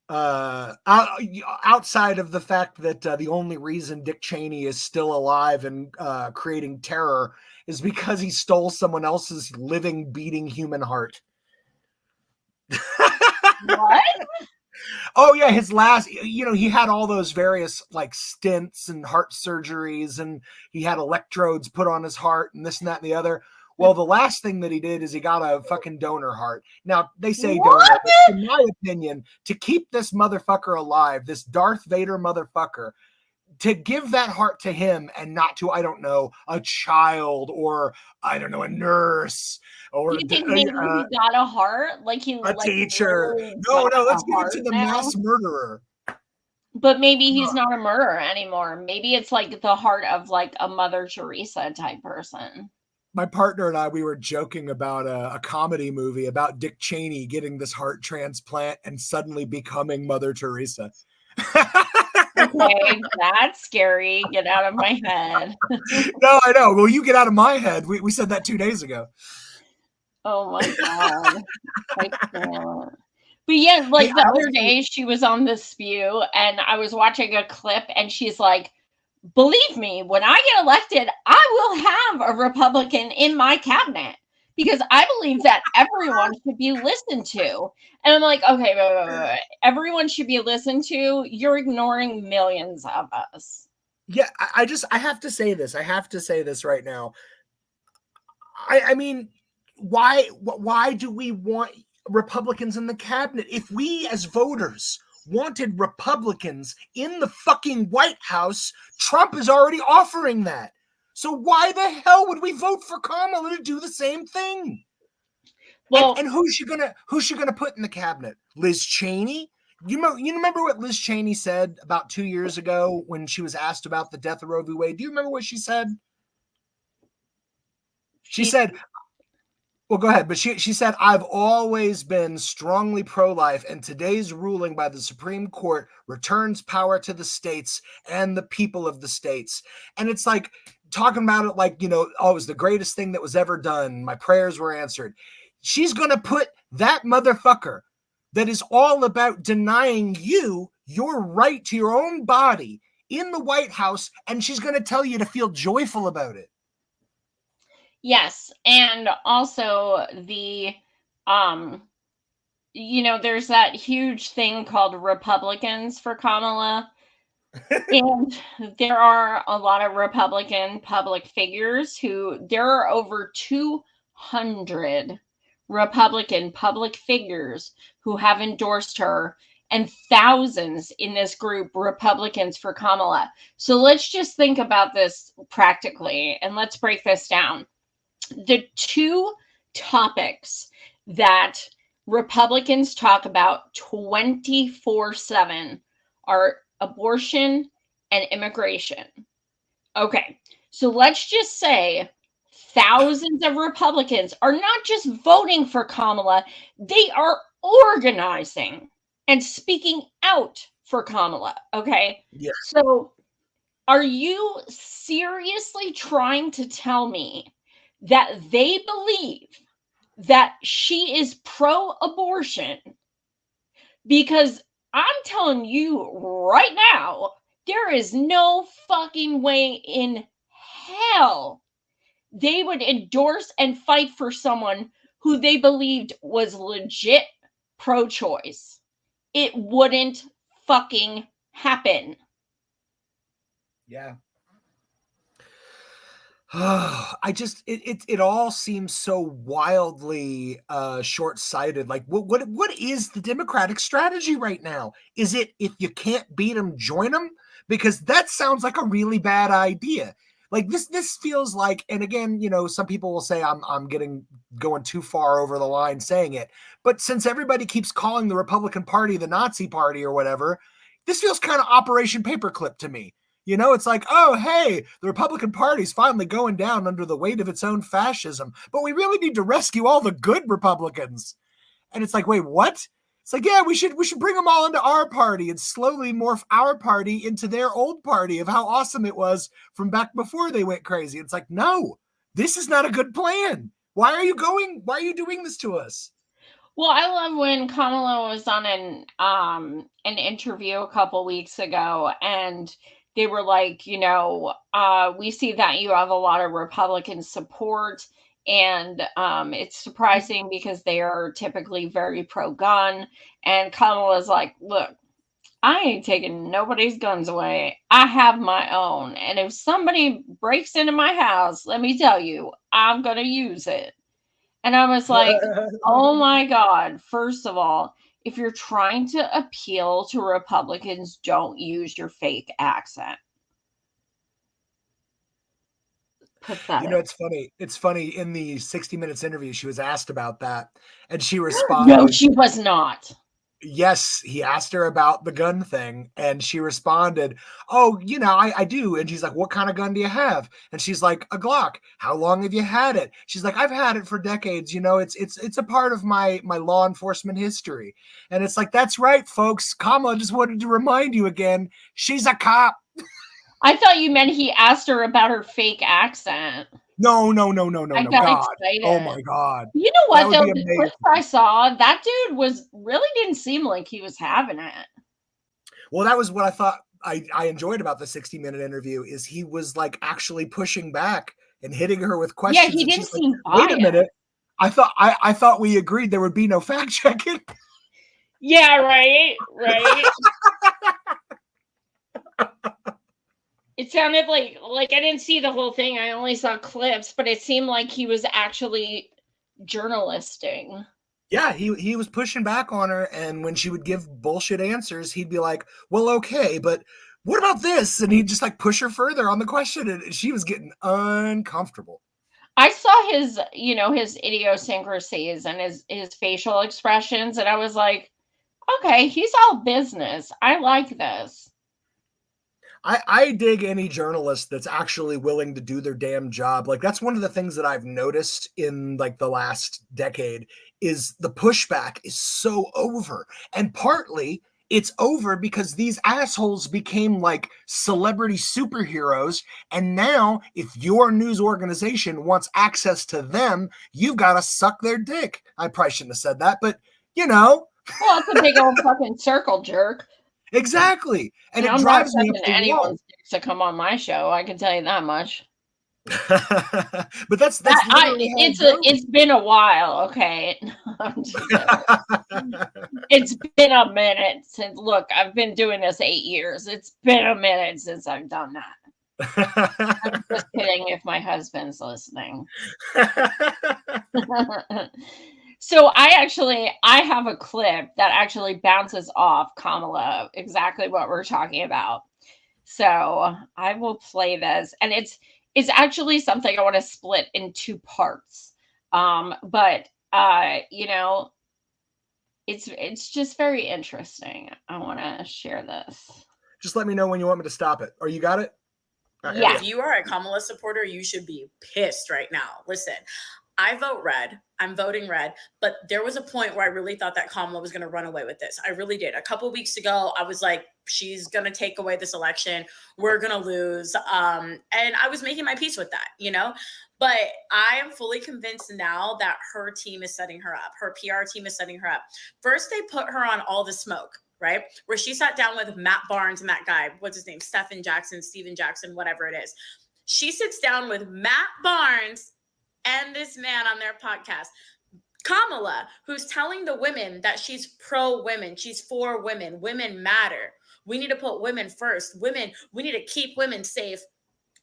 Outside of the fact that the only reason Dick Cheney is still alive and creating terror is because he stole someone else's living, beating human heart. What? Oh yeah, his last, he had all those various like stents and heart surgeries, and he had electrodes put on his heart and this and that and the other. Well, the last thing that he did is he got a fucking donor heart. Now, they say donor, but in my opinion, to keep this motherfucker alive, this Darth Vader motherfucker, to give that heart to him and not to, I don't know, a child or, I don't know, a nurse or you think maybe he got a heart? Like a teacher. No, let's give it to the mass murderer. But maybe he's not a murderer anymore. Maybe it's like the heart of like a Mother Teresa type person. My partner and I, we were joking about a comedy movie about Dick Cheney getting this heart transplant and suddenly becoming Mother Teresa. Okay, that's scary. Get out of my head. No, I know. Well, you get out of my head. We said that 2 days ago. Oh my God. I can't. But yeah, Hey, like the I other also- day she was on The Spew and I was watching a clip and she's like, believe me, when I get elected, I will have a Republican in my cabinet because I believe that everyone should be listened to. And I'm like, okay, wait. Everyone should be listened to. You're ignoring millions of us. Yeah, I have to say this. I have to say this right now. I mean, why do we want Republicans in the cabinet? If we as voters wanted Republicans in the fucking White House, Trump is already offering that. So why the hell would we vote for Kamala to do the same thing? Well, and who's she gonna put in the cabinet? Liz Cheney? You remember what Liz Cheney said about 2 years ago when she was asked about the death of Roe v. Wade? Do you remember what she said? She said, well, go ahead. But she said, I've always been strongly pro-life, and today's ruling by the Supreme Court returns power to the states and the people of the states. And it's like talking about it like, it was the greatest thing that was ever done. My prayers were answered. She's going to put that motherfucker that is all about denying you your right to your own body in the White House, and she's going to tell you to feel joyful about it. yes, and also the there's that huge thing called Republicans for Kamala. And there are a lot of Republican public figures there are over 200 Republican public figures who have endorsed her, and thousands in this group, Republicans for Kamala. So let's just think about this practically, and let's break this down. The two topics that Republicans talk about 24/7 are abortion and immigration. Okay, so let's just say thousands of Republicans are not just voting for Kamala, they are organizing and speaking out for Kamala. Okay, Yeah. so are you seriously trying to tell me that they believe that she is pro-abortion? Because I'm telling you right now, there is no fucking way in hell they would endorse and fight for someone who they believed was legit pro-choice. It wouldn't fucking happen. Yeah. It all seems so wildly short-sighted. Like what is the Democratic strategy right now? Is it if you can't beat them, join them? Because that sounds like a really bad idea. Like this feels like, and again, some people will say I'm going too far over the line saying it, but since everybody keeps calling the Republican Party the Nazi Party or whatever, this feels kind of Operation Paperclip to me. It's like, oh, hey, the Republican Party's finally going down under the weight of its own fascism, but we really need to rescue all the good Republicans. And it's like, wait, what? It's like, yeah, we should bring them all into our party and slowly morph our party into their old party of how awesome it was from back before they went crazy. It's like, no, this is not a good plan. Why are you doing this to us? Well, I love when Kamala was on an interview a couple weeks ago, and they were like, we see that you have a lot of Republican support, and it's surprising because they are typically very pro-gun. And Kamala's like, look, I ain't taking nobody's guns away. I have my own. And if somebody breaks into my house, let me tell you, I'm going to use it. And I was like, oh my God, first of all, if you're trying to appeal to Republicans, don't use your fake accent. Pathetic. It's funny. It's funny. In the 60 Minutes interview, she was asked about that, and she responded. No, she was not. Yes, he asked her about the gun thing, and she responded, oh, I do. And she's like, what kind of gun do you have? And she's like, a Glock. How long have you had it? She's like, I've had it for decades. It's a part of my law enforcement history. And it's like, that's right, folks. Kamala just wanted to remind you again, she's a cop. I thought you meant he asked her about her fake accent. No, I got God. excited. Oh my God. You know what, That would though? be The amazing. clips I saw, that dude really didn't seem like he was having it. Well, that was what I thought I enjoyed about the 60-minute interview is he was like actually pushing back and hitting her with questions. Yeah, he and didn't she's like, seem wait a biased. minute. I thought we agreed there would be no fact checking. Yeah, right. It sounded like I didn't see the whole thing. I only saw clips, but it seemed like he was actually journalisting. Yeah, he was pushing back on her, and when she would give bullshit answers, he'd be like, "Well, okay, but what about this?" And he'd just like push her further on the question, and she was getting uncomfortable. I saw his, his idiosyncrasies and his facial expressions, and I was like, okay, he's all business. I like this. I dig any journalist that's actually willing to do their damn job. Like that's one of the things that I've noticed in like the last decade is the pushback is so over. And partly it's over because these assholes became like celebrity superheroes. And now if your news organization wants access to them, you've got to suck their dick. I probably shouldn't have said that, but Well, it's a big old fucking circle jerk. Exactly. And it I'm drives not me sucking anyone's dicks to come on my show. I can tell you that much. But that's literally how it goes. It's been a while, okay. It's been a minute since. Look, I've been doing this 8 years. It's been a minute since I've done that. I'm just kidding if my husband's listening. So I have a clip that actually bounces off Kamala, exactly what we're talking about. So I will play this, and it's actually something I want to split in 2 parts. But it's just very interesting. I want to share this. Just let me know when you want me to stop it. Or you got it? Yeah. If you are a Kamala supporter, you should be pissed right now. Listen, I vote red. I'm voting red. But there was a point where I really thought that Kamala was going to run away with this. I really did. A couple weeks ago, I was like, she's going to take away this election. We're going to lose. And I was making my peace with that, But I am fully convinced now that her team is setting her up. Her PR team is setting her up. First, they put her on All the Smoke, right? Where she sat down with Matt Barnes and that guy, what's his name? Steven Jackson, whatever it is. She sits down with Matt Barnes and this man on their podcast. Kamala, who's telling the women that she's pro-women, she's for women, women matter. We need to put women first. Women, we need to keep women safe.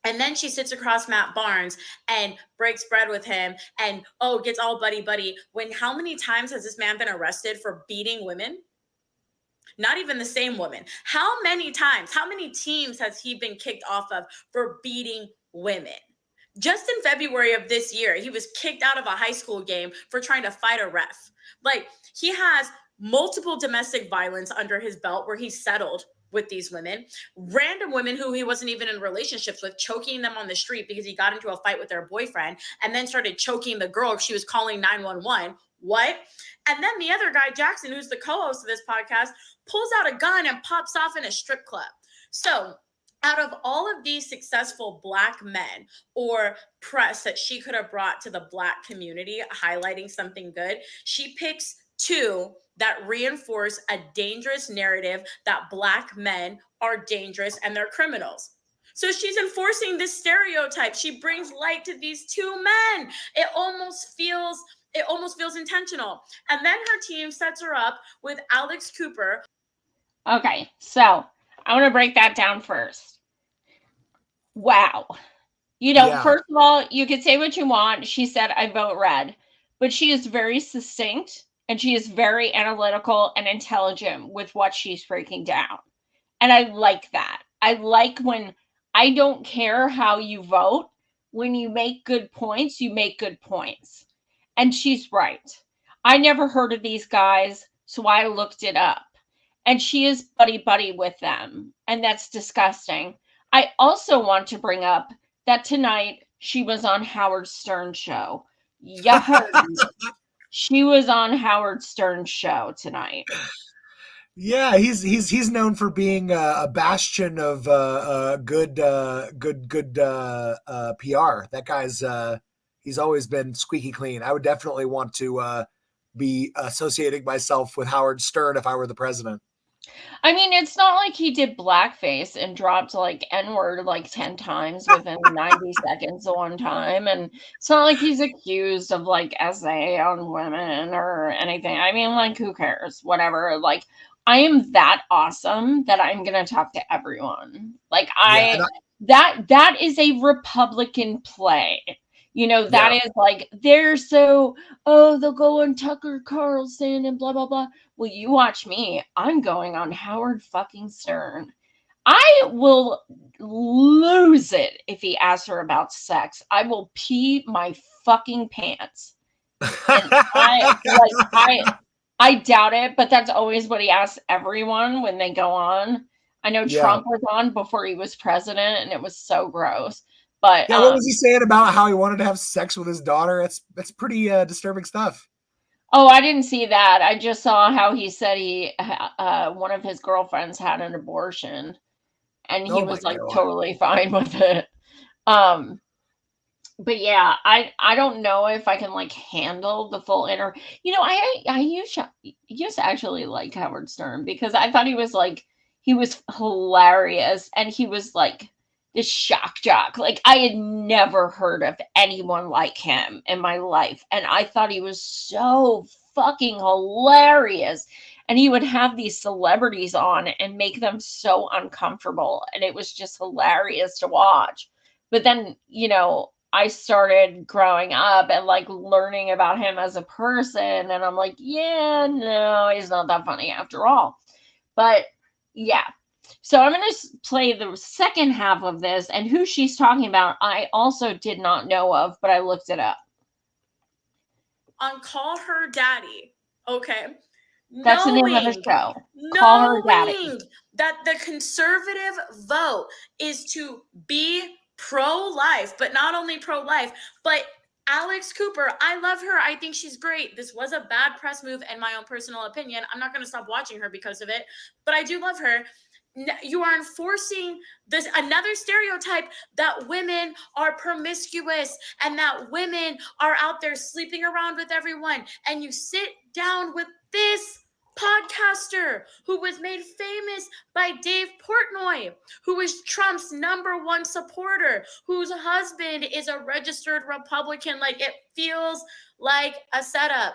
And then she sits across Matt Barnes and breaks bread with him and, gets all buddy-buddy. When how many times has this man been arrested for beating women? Not even the same woman. How many times, how many teams has he been kicked off of for beating women? Just in February of this year, he was kicked out of a high school game for trying to fight a ref. Like, he has multiple domestic violence under his belt where he settled with these women, random women who he wasn't even in relationships with, choking them on the street because he got into a fight with their boyfriend and then started choking the girl. She was calling 911. What? And then the other guy, Jackson, who's the co-host of this podcast, pulls out a gun and pops off in a strip club. So out of all of these successful Black men or press that she could have brought to the Black community, highlighting something good, she picks 2 that reinforce a dangerous narrative that Black men are dangerous and they're criminals. So she's enforcing this stereotype. She brings light to these 2 men. It almost feels intentional. And then her team sets her up with Alex Cooper. Okay, so I want to break that down first. Wow. First of all, you could say what you want. She said, I vote red, but she is very succinct and she is very analytical and intelligent with what she's breaking down. And I like that. I like when I don't care how you vote. When you make good points, you make good points. And she's right. I never heard of these guys, so I looked it up. And she is buddy-buddy with them. And that's disgusting. I also want to bring up that tonight she was on Howard Stern's show. Yeah, she was on Howard Stern's show tonight. Yeah, he's known for being a bastion of good PR. That guy's he's always been squeaky clean. I would definitely want to be associating myself with Howard Stern if I were the president. I mean, it's not like he did blackface and dropped like N-word like 10 times within 90 seconds of one time. And it's not like he's accused of like essay on women or anything. I mean, like, who cares? Whatever. Like, I am that awesome that I'm gonna talk to everyone. Like, Yeah, that is a Republican play. You know, that yeah. is like they're so, oh, they'll go on Tucker Carlson and blah blah blah. Well, you watch me. I'm going on Howard fucking Stern. I will lose it if he asks her about sex. I will pee my fucking pants. And I doubt it, but that's always what he asks everyone when they go on. I know Yeah. Trump was on before he was president, and it was so gross. But Yeah, what was he saying about how he wanted to have sex with his daughter? That's pretty disturbing stuff. oh, I didn't see that. I just saw how he said he one of his girlfriends had an abortion, and he Oh my was like God. totally fine with it. Um, but yeah, I don't know if I can like handle the full inner. You know, I used to actually like Howard Stern because I thought he was hilarious, and he was like this shock jock. Like, I had never heard of anyone like him in my life, and I thought he was so fucking hilarious. And he would have these celebrities on and make them so uncomfortable, and it was just hilarious to watch. But then, you know, I started growing up and like learning about him as a person, and I'm like, yeah, no, he's not that funny after all. But yeah. So I'm going to play the second half of this, and who she's talking about, I also did not know of, but I looked it up. On Call Her Daddy, okay? That's the name of the show. Call Her Daddy. Knowing that the conservative vote is to be pro-life, but not only pro-life, but Alex Cooper, I love her. I think she's great. This was a bad press move in my own personal opinion. I'm not going to stop watching her because of it, but I do love her. You are enforcing this another stereotype that women are promiscuous and that women are out there sleeping around with everyone. And you sit down with this podcaster who was made famous by Dave Portnoy, who is Trump's #1 supporter, whose husband is a registered Republican. Like, it feels like a setup.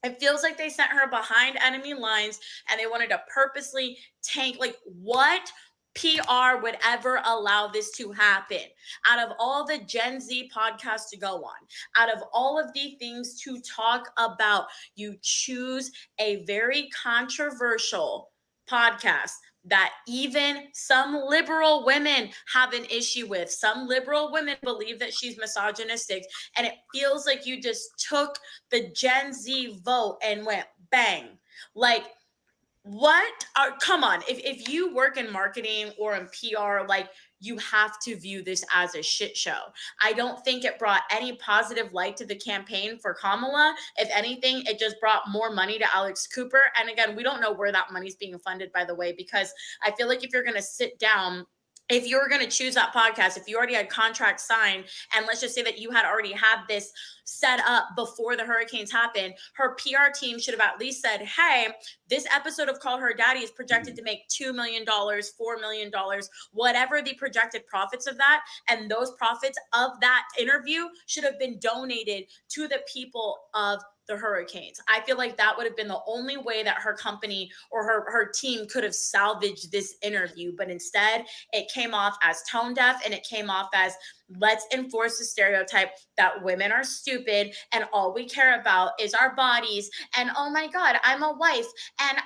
It feels like they sent her behind enemy lines and they wanted to purposely tank. Like, what PR would ever allow this to happen? Out of all the Gen Z podcasts to go on, out of all of the things to talk about, you choose a very controversial podcast that even some liberal women have an issue with. Some liberal women believe that she's misogynistic, and it feels like you just took the Gen Z vote and went bang. Like, what are, come on, if you work in marketing or in PR, like, you have to view this as a shit show. I don't think it brought any positive light to the campaign for Kamala. If anything, it just brought more money to Alex Cooper. And again, we don't know where that money's being funded, by the way, because I feel like if you're going to sit down, if you're going to choose that podcast, if you already had contracts signed, and let's just say that you had already had this set up before the hurricanes happened, her PR team should have at least said, hey, this episode of Call Her Daddy is projected to make $2 million, $4 million, whatever the projected profits of that. And those profits of that interview should have been donated to the people of the hurricanes. I feel like that would have been the only way that her company or her team could have salvaged this interview. But instead, it came off as tone deaf, and it came off as, let's enforce the stereotype that women are stupid and all we care about is our bodies. And oh my God, I'm a wife and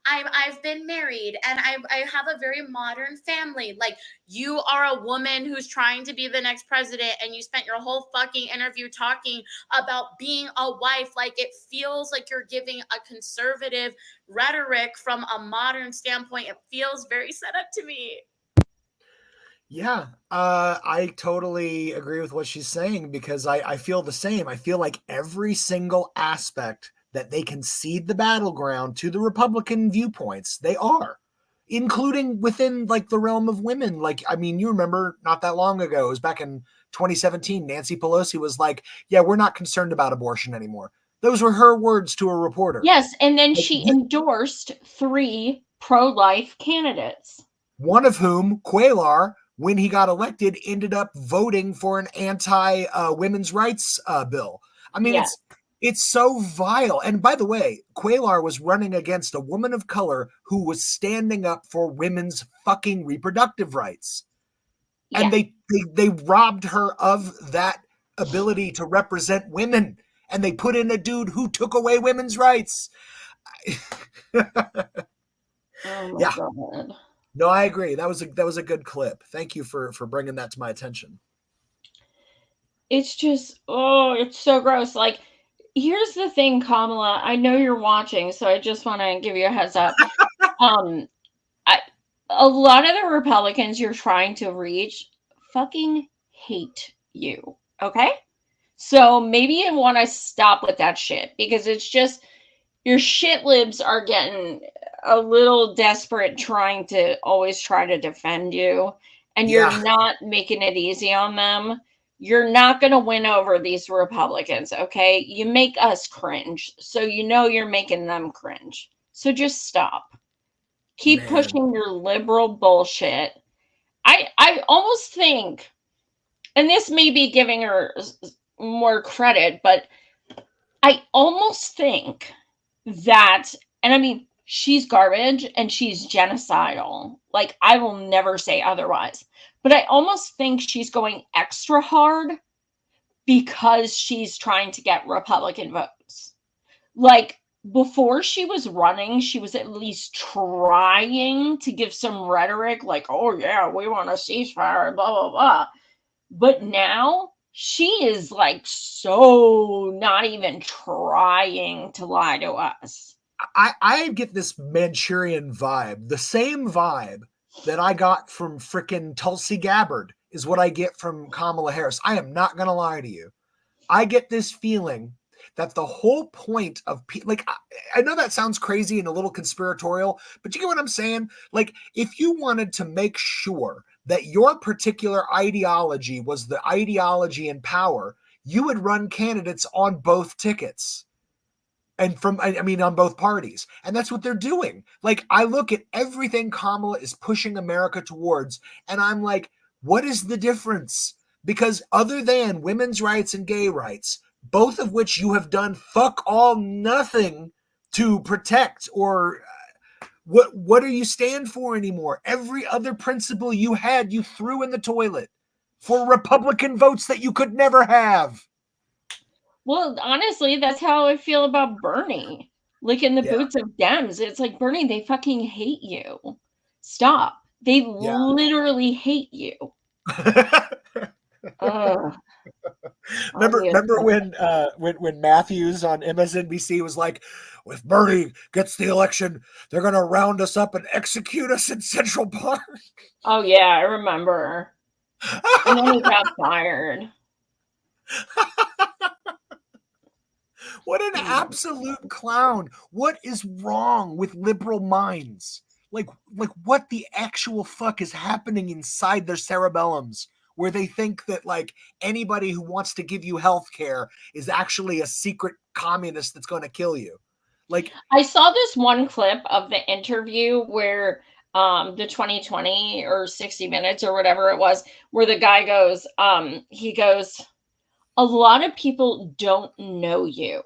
I've been married and I have a very modern family. Like, you are a woman who's trying to be the next president, and you spent your whole fucking interview talking about being a wife. Like, it feels like you're giving a conservative rhetoric from a modern standpoint. It feels very set up to me. Yeah, I totally agree with what she's saying because I feel the same. I feel like every single aspect that they can cede the battleground to the Republican viewpoints. They are, including within like the realm of women. Like, I mean, you remember not that long ago, it was back in 2017, Nancy Pelosi was like, yeah, we're not concerned about abortion anymore. Those were her words to a reporter. Yes, and then Like, she endorsed 3 pro-life candidates. One of whom, Cuellar, when he got elected, ended up voting for an anti-women's rights bill. I mean, Yes. it's so vile. And by the way, Cuellar was running against a woman of color who was standing up for women's fucking reproductive rights. And they robbed her of that ability to represent women. And they put in a dude who took away women's rights. Oh my God. No, I agree. That was a good clip. Thank you for bringing that to my attention. It's just, oh, it's so gross. Like, here's the thing, Kamala. I know you're watching, so I just want to give you a heads up. A lot of the Republicans you're trying to reach fucking hate you. Okay? So maybe you want to stop with that shit, because it's just your shit libs are getting a little desperate trying to always try to defend you, and you're not making it easy on them. You're not going to win over these Republicans, okay? You make us cringe, so you know you're making them cringe. So just stop. Keep pushing your liberal bullshit. I almost think, and this may be giving her more credit, but I almost think that, and I mean, she's garbage and she's genocidal. Like, I will never say otherwise. But I almost think she's going extra hard because she's trying to get Republican votes. Like, before she was running, she was at least trying to give some rhetoric like, oh yeah, we want a ceasefire, blah, blah, blah. But now she is like so not even trying to lie to us. I get this Manchurian vibe. The same vibe that I got from frickin' Tulsi Gabbard is what I get from Kamala Harris. I am not going to lie to you. I get this feeling that the whole point of, like, I know that sounds crazy and a little conspiratorial, but you get what I'm saying? Like, if you wanted to make sure that your particular ideology was the ideology in power, you would run candidates on both tickets. And on both parties. And that's what they're doing. Like, I look at everything Kamala is pushing America towards, and I'm like, what is the difference? Because other than women's rights and gay rights, both of which you have done fuck all nothing to protect, or what do you stand for anymore? Every other principle you had, you threw in the toilet for Republican votes that you could never have. Well, honestly, that's how I feel about Bernie. Like, in the boots of Dems, it's like, Bernie, they fucking hate you. Stop. They literally hate you. Remember when Matthews on MSNBC was like, if Bernie gets the election, they're going to round us up and execute us in Central Park. Oh, yeah, I remember. And then he got fired. What an absolute clown. What is wrong with liberal minds? Like what the actual fuck is happening inside their cerebellums, where they think that like anybody who wants to give you health care is actually a secret communist that's going to kill you. Like, I saw this one clip of the interview where the 2020 or 60 Minutes or whatever it was, where the guy goes, he goes, a lot of people don't know you.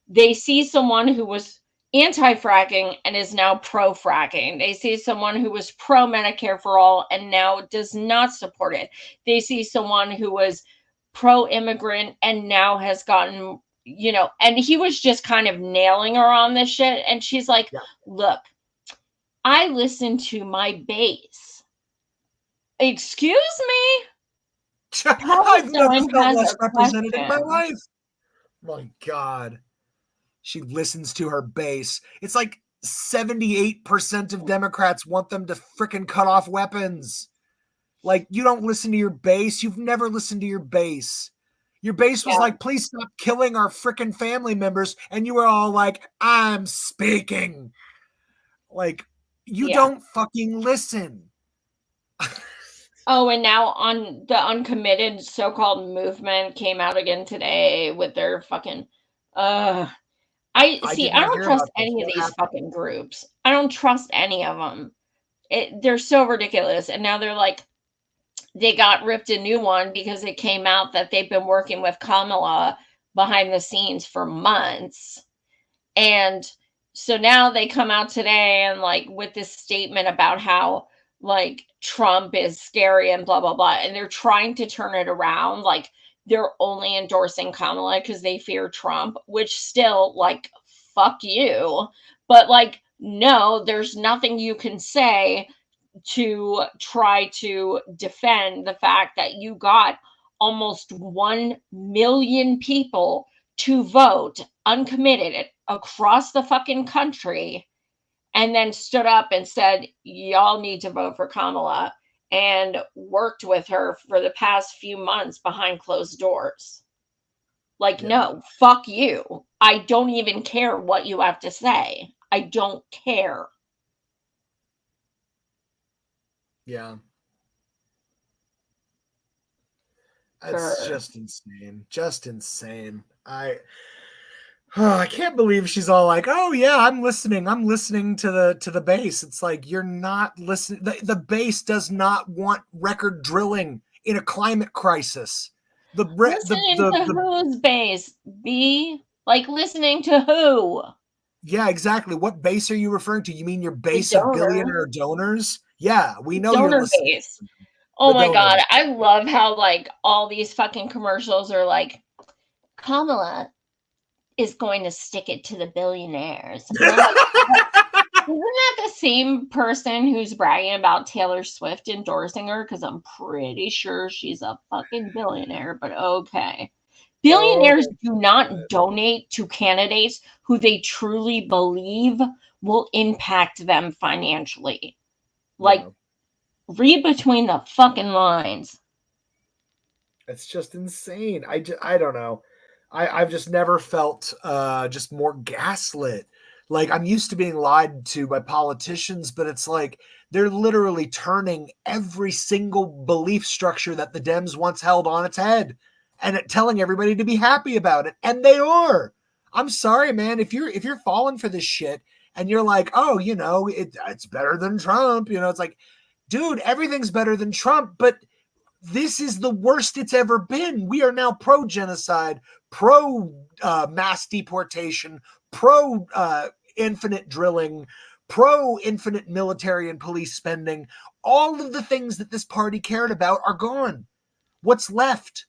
They see someone who was anti-fracking and is now pro-fracking. They see someone who was pro-Medicare for all and now does not support it. They see someone who was pro-immigrant and now has gotten, and he was just kind of nailing her on this shit. And she's like, look, I listen to my base. Excuse me? I've never felt less represented in my life. My God. She listens to her base. It's like 78% of Democrats want them to frickin' cut off weapons. Like, you don't listen to your base. You've never listened to your base. Your base was Yeah. like, please stop killing our freaking family members. And you were all like, I'm speaking. Like, you don't fucking listen. Oh, and now on the uncommitted so-called movement came out again today with their fucking I did I not don't hear trust about this. any of What these happened? fucking groups. I don't trust any of them. They're so ridiculous. And now they're like, they got ripped a new one because it came out that they've been working with Kamala behind the scenes for months. And so now they come out today and like with this statement about how like Trump is scary and blah, blah, blah. And they're trying to turn it around. Like they're only endorsing Kamala because they fear Trump, which still like, fuck you. But like, no, there's nothing you can say to try to defend the fact that you got almost 1 million people to vote uncommitted across the fucking country and then stood up and said, y'all need to vote for Kamala, and worked with her for the past few months behind closed doors. Like, no, fuck you. I don't even care what you have to say. I don't care. Yeah. It's just insane. Just insane. I can't believe she's all like, "Oh yeah, I'm listening. I'm listening to the base." It's like you're not listening. The base does not want record drilling in a climate crisis. Listening to whose base? Be like listening to who? Yeah, exactly. What base are you referring to? You mean your base The of donor. billionaire donors? Yeah, we know Donor you're listening. base. Oh The my donor god, base. I love how like all these fucking commercials are like, Kamala is going to stick it to the billionaires. And I'm like, isn't that the same person who's bragging about Taylor Swift endorsing her? Because I'm pretty sure she's a fucking billionaire, but okay. Billionaires do not donate to candidates who they truly believe will impact them financially. Like, read between the fucking lines. It's just insane. I don't know. I've just never felt just more gaslit. Like I'm used to being lied to by politicians, but it's like they're literally turning every single belief structure that the Dems once held on its head and telling everybody to be happy about it. And they are. I'm sorry, man. If you're falling for this shit and you're like, oh, you know, it's better than Trump, you know, it's like, dude, everything's better than Trump, but this is the worst it's ever been. We are now pro-genocide, pro-mass deportation, pro-infinite drilling, pro-infinite military and police spending. All of the things that this party cared about are gone. What's left?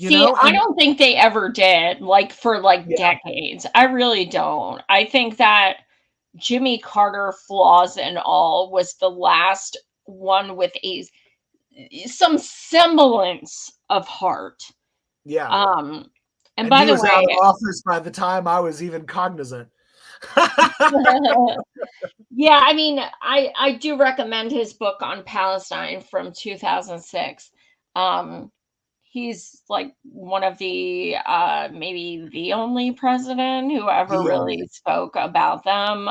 I don't think they ever did, like, for, like, decades. I really don't. I think that Jimmy Carter, flaws and all, was the last one with some semblance of heart. Yeah. And by the he was out of way, office by the time I was even cognizant. yeah, I mean, I do recommend his book on Palestine from 2006. He's like one of the maybe the only president who ever really spoke about them.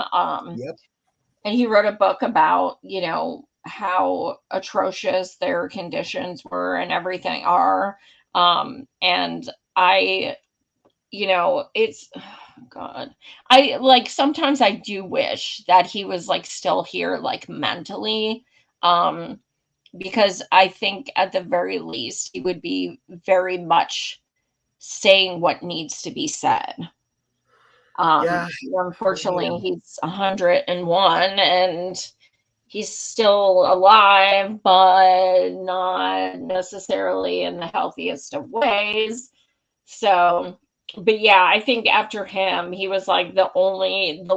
And he wrote a book about, you know, how atrocious their conditions were and everything are. And I, you know, it's, oh God, I like, sometimes I do wish that he was like still here, like mentally, because I think at the very least he would be very much saying what needs to be said. Unfortunately, he's 101 and he's still alive, but not necessarily in the healthiest of ways. So, but yeah, I think after him, he was like the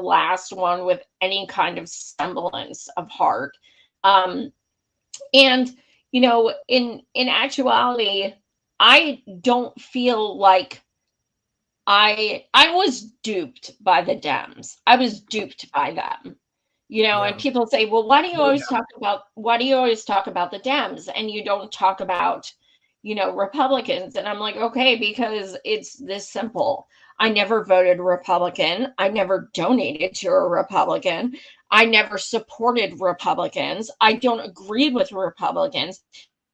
last one with any kind of semblance of heart. And you know, in actuality, I don't feel like I was duped by the Dems. I was duped by them. You know, and people say, "Well, why do you always talk about the Dems and you don't talk about, Republicans. And I'm like, okay, because it's this simple. I never voted Republican. I never donated to a Republican. I never supported Republicans. I don't agree with Republicans.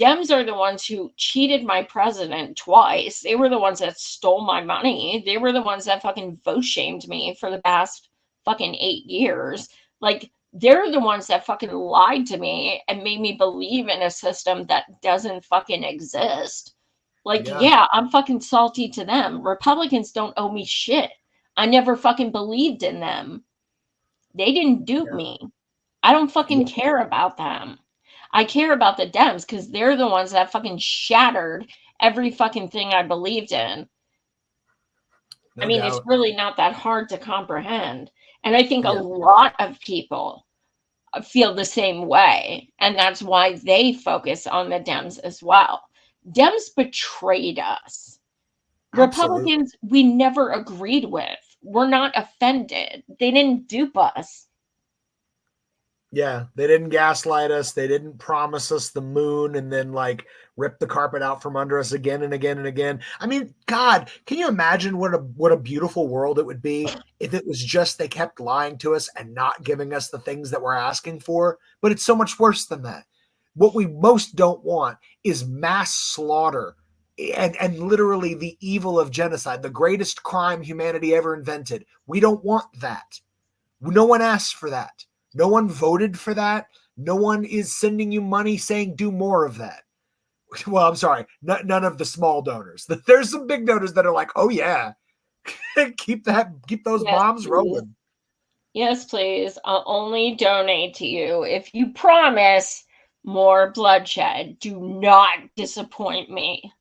Dems are the ones who cheated my president twice. They were the ones that stole my money. They were the ones that fucking vote shamed me for the past fucking 8 years. Like, they're the ones that fucking lied to me and made me believe in a system that doesn't fucking exist. Like, yeah, I'm fucking salty to them. Republicans don't owe me shit. I never fucking believed in them. They didn't dupe me. I don't fucking care about them. I care about the Dems because they're the ones that fucking shattered every fucking thing I believed in. No I mean, doubt. it's really not that hard to comprehend. And I think a lot of people feel the same way. And that's why they focus on the Dems as well. Dems betrayed us. Absolutely. Republicans, we never agreed with. We're not offended. They didn't dupe us. Yeah, they didn't gaslight us. They didn't promise us the moon and then like rip the carpet out from under us again and again and again. I mean, God, can you imagine what a beautiful world it would be if it was just they kept lying to us and not giving us the things that we're asking for? But it's so much worse than that. What we most don't want is mass slaughter and literally the evil of genocide, the greatest crime humanity ever invented. We don't want that. No one asked for that. No one voted for that. No one is sending you money saying do more of that. Well, I'm sorry, none of the small donors. There's some big donors that are like, oh yeah, keep those bombs rolling. Yes, please. I'll only donate to you if you promise more bloodshed. Do not disappoint me.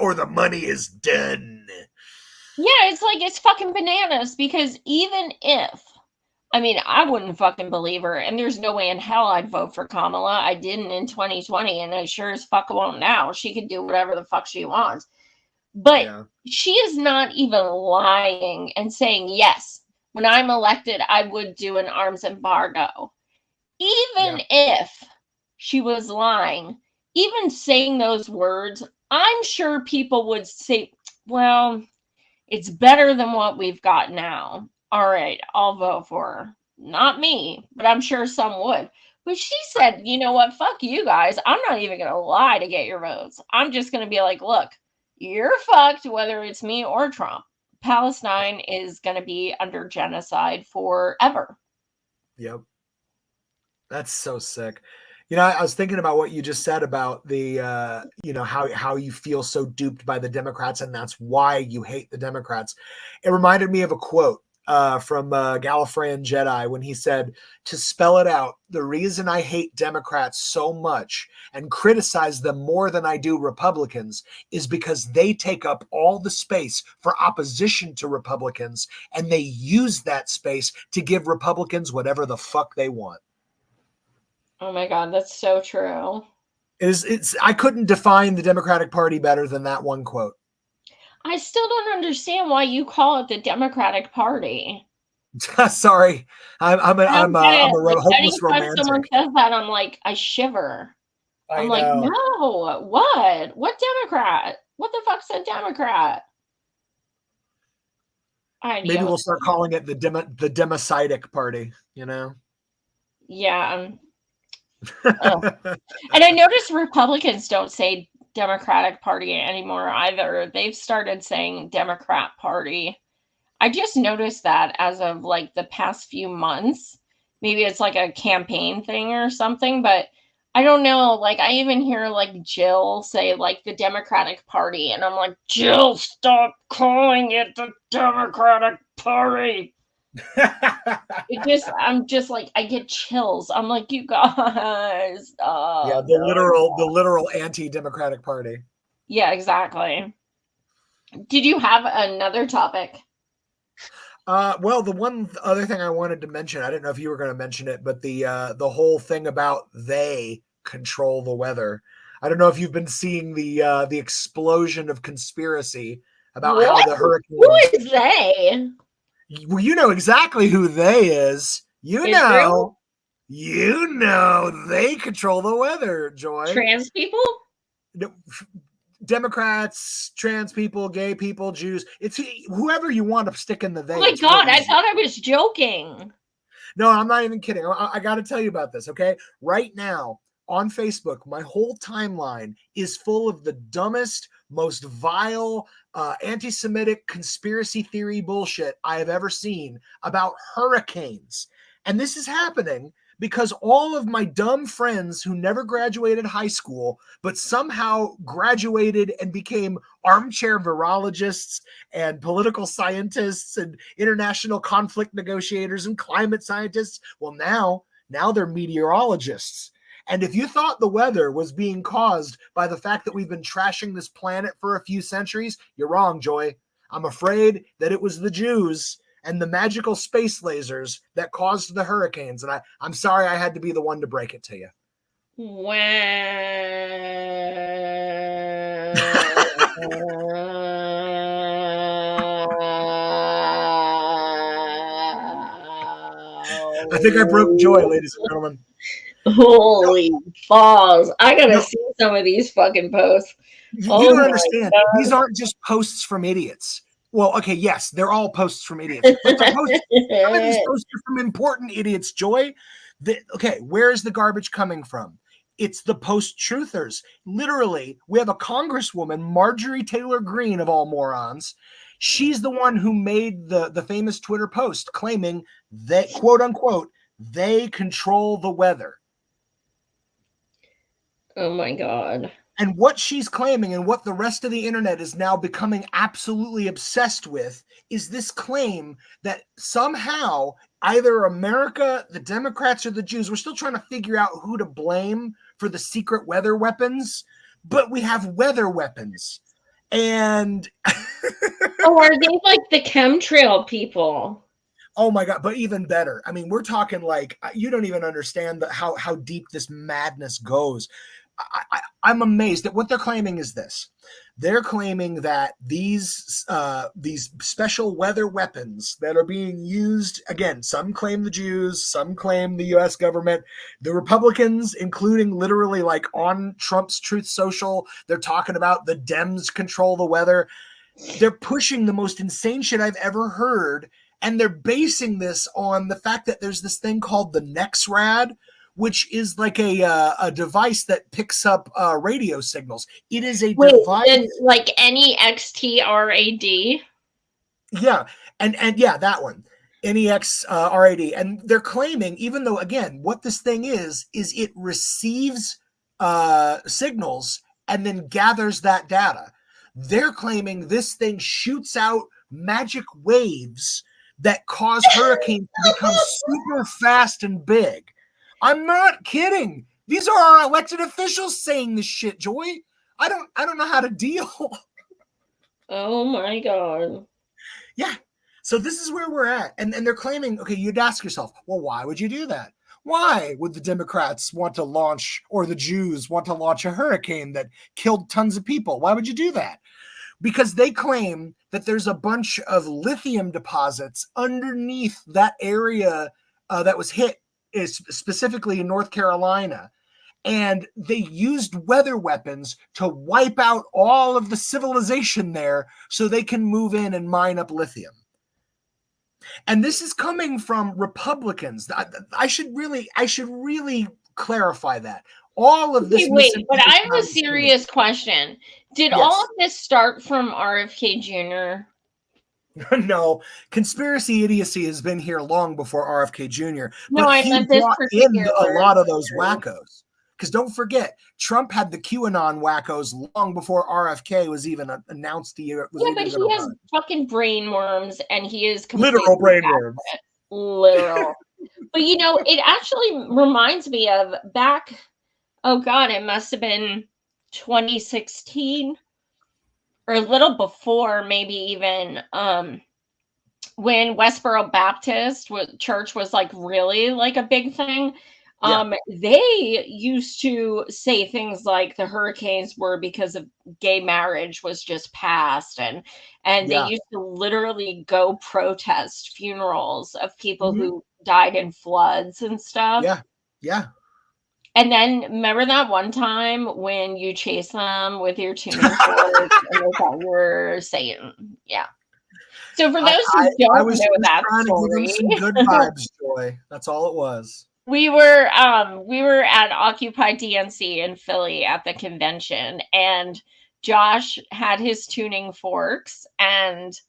Or the money is done. Yeah, it's like, it's fucking bananas because even if, I mean, I wouldn't fucking believe her, and there's no way in hell I'd vote for Kamala. I didn't in 2020, and I sure as fuck won't now. She can do whatever the fuck she wants. But she is not even lying and saying, yes, when I'm elected, I would do an arms embargo. Even if she was lying, even saying those words, I'm sure people would say, well, it's better than what we've got now. All right, I'll vote for her. Not me, but I'm sure some would. But she said, you know what? Fuck you guys. I'm not even going to lie to get your votes. I'm just going to be like, look, you're fucked whether it's me or Trump. Palestine is going to be under genocide forever. Yep. That's so sick. You know, I was thinking about what you just said about the, how you feel so duped by the Democrats, and that's why you hate the Democrats. It reminded me of a quote from Gallifreyan Jedi when he said, to spell it out, the reason I hate Democrats so much and criticize them more than I do Republicans is because they take up all the space for opposition to Republicans, and they use that space to give Republicans whatever the fuck they want. Oh my God, that's so true. I couldn't define the Democratic Party better than that one quote. I still don't understand why you call it the Democratic Party. Sorry, I'm a hopeless romantic. When someone says that, I'm like, I shiver. I'm like, no, what Democrat? What the fuck's a Democrat? Maybe we'll start calling it the Democidic Party. You know? Yeah. And I noticed Republicans don't say Democratic Party anymore either. They've started saying Democrat Party. I just noticed that as of like the past few months. Maybe it's like a campaign thing or something, but I don't know. Like, I even hear like Jill say like the Democratic Party, and I'm like, Jill, stop calling it the Democratic Party. I'm just like, I get chills. I'm like, you guys. The literal anti-democratic party. Yeah, exactly. Did you have another topic? Well, the one other thing I wanted to mention, I didn't know if you were going to mention it, but the whole thing about they control the weather. I don't know if you've been seeing the explosion of conspiracy about how the hurricane. Who is they? Well, you know exactly who they is. You know, they control the weather, Joy. Trans people? Democrats, trans people, gay people, Jews. It's whoever you want to stick in the vein. Oh my God, I thought I was joking. No, I'm not even kidding. I got to tell you about this, okay? Right now on Facebook, my whole timeline is full of the dumbest, most vile, anti-Semitic conspiracy theory bullshit I have ever seen about hurricanes. And this is happening because all of my dumb friends who never graduated high school, but somehow graduated and became armchair virologists and political scientists and international conflict negotiators and climate scientists, well, now they're meteorologists. And if you thought the weather was being caused by the fact that we've been trashing this planet for a few centuries, you're wrong, Joy. I'm afraid that it was the Jews and the magical space lasers that caused the hurricanes. And I'm sorry I had to be the one to break it to you. Wow. I think I broke Joy, ladies and gentlemen. Holy balls. I gotta see some of these fucking posts. You don't understand. God. These aren't just posts from idiots. Well, okay, yes, they're all posts from idiots. But some of these posts are from important idiots, Joy. Okay, where is the garbage coming from? It's the post-truthers. Literally, we have a congresswoman, Marjorie Taylor Greene, of all morons. She's the one who made the famous Twitter post claiming that, quote unquote, they control the weather. Oh my God. And what she's claiming and what the rest of the internet is now becoming absolutely obsessed with is this claim that somehow either America, the Democrats, or the Jews, we're still trying to figure out who to blame for the secret weather weapons, but we have weather weapons. And oh, are they like the chemtrail people? Oh my God, but even better. I mean, we're talking like, you don't even understand how deep this madness goes. I'm amazed that what they're claiming is this. They're claiming that these special weather weapons that are being used, again, some claim the Jews, some claim the US government, the Republicans, including literally like on Trump's Truth Social, they're talking about the Dems control the weather. They're pushing the most insane shit I've ever heard. And they're basing this on the fact that there's this thing called the NexRad, which is like a device that picks up radio signals. It is a device like NEXTRAD. Yeah, and yeah, that one, NEXRAD, and they're claiming, even though again, what this thing is it receives signals and then gathers that data. They're claiming this thing shoots out magic waves that cause hurricanes to become super fast and big. I'm not kidding. These are our elected officials saying this shit, Joy. I don't know how to deal. Oh my God. Yeah. So this is where we're at. And they're claiming, okay, you'd ask yourself, well, why would you do that? Why would the Democrats want to launch, or the Jews want to launch a hurricane that killed tons of people? Why would you do that? Because they claim that there's a bunch of lithium deposits underneath that area that was hit, is specifically in North Carolina. And they used weather weapons to wipe out all of the civilization there so they can move in and mine up lithium. And this is coming from Republicans. I should really clarify that. All of this. Wait, but I have a serious question. Did all of this start from RFK Jr.? No, conspiracy idiocy has been here long before RFK Jr. No, but I he meant this brought in a particular. lot of those wackos. Because don't forget, Trump had the QAnon wackos long before RFK was even announced. Yeah, but he has fucking brain worms, and he is literal brain worms. Literal. But you know, it actually reminds me of back. Oh God, it must have been 2016. Or a little before, maybe even when Westboro Baptist Church was like really like a big thing. They used to say things like the hurricanes were because of gay marriage was just passed, and they used to literally go protest funerals of people who died in floods and stuff. Yeah. And then remember that one time when you chased them with your tuning fork and they thought you were Satan? Yeah. So for those who I don't was know just that trying to give story, them some good vibes, Joy. That's all it was. we were at Occupy DNC in Philly at the convention, and Josh had his tuning forks, and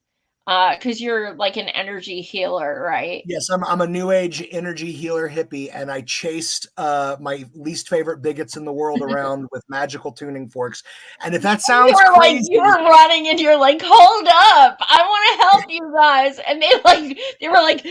because you're like an energy healer, right? Yes, I'm a new age energy healer hippie, and I chased my least favorite bigots in the world around with magical tuning forks. And if that sounds You were crazy, like, you were running and you're like, hold up, I want to help you guys. And they were like, and you're like,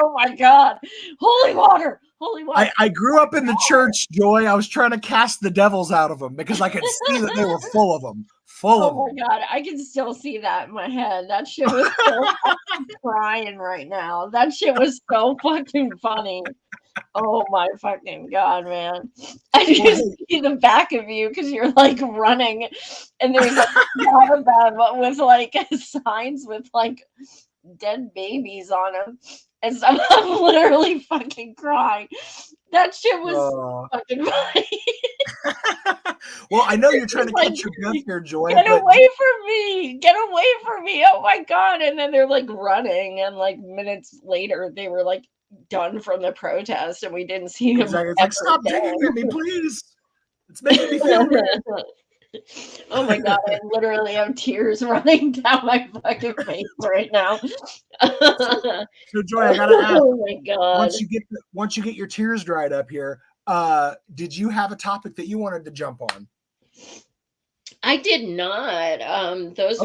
oh my God, holy water, holy water. I grew up in the church, Joy. I was trying to cast the devils out of them because I could see that they were full of them. Oh my God, I can still see that in my head. That shit was so fucking crying right now. That shit was so fucking funny. Oh my fucking God, man. I just see the back of you because you're like running and there's like a lot of them with like signs with like dead babies on them. And so I'm literally fucking crying. That shit was fucking funny. Well, I know you're trying to catch your breath here, Joy. Get away from me! Get away from me! Oh my God! And then they're like running, and like minutes later, they were like done from the protest, and we didn't see them. Exactly. It's like, stop digging at me, please. It's making me feel weird. Oh my God! I literally have tears running down my fucking face right now. So, Joy, I gotta ask. Oh my God! Once you get your tears dried up here, did you have a topic that you wanted to jump on? I did not. Those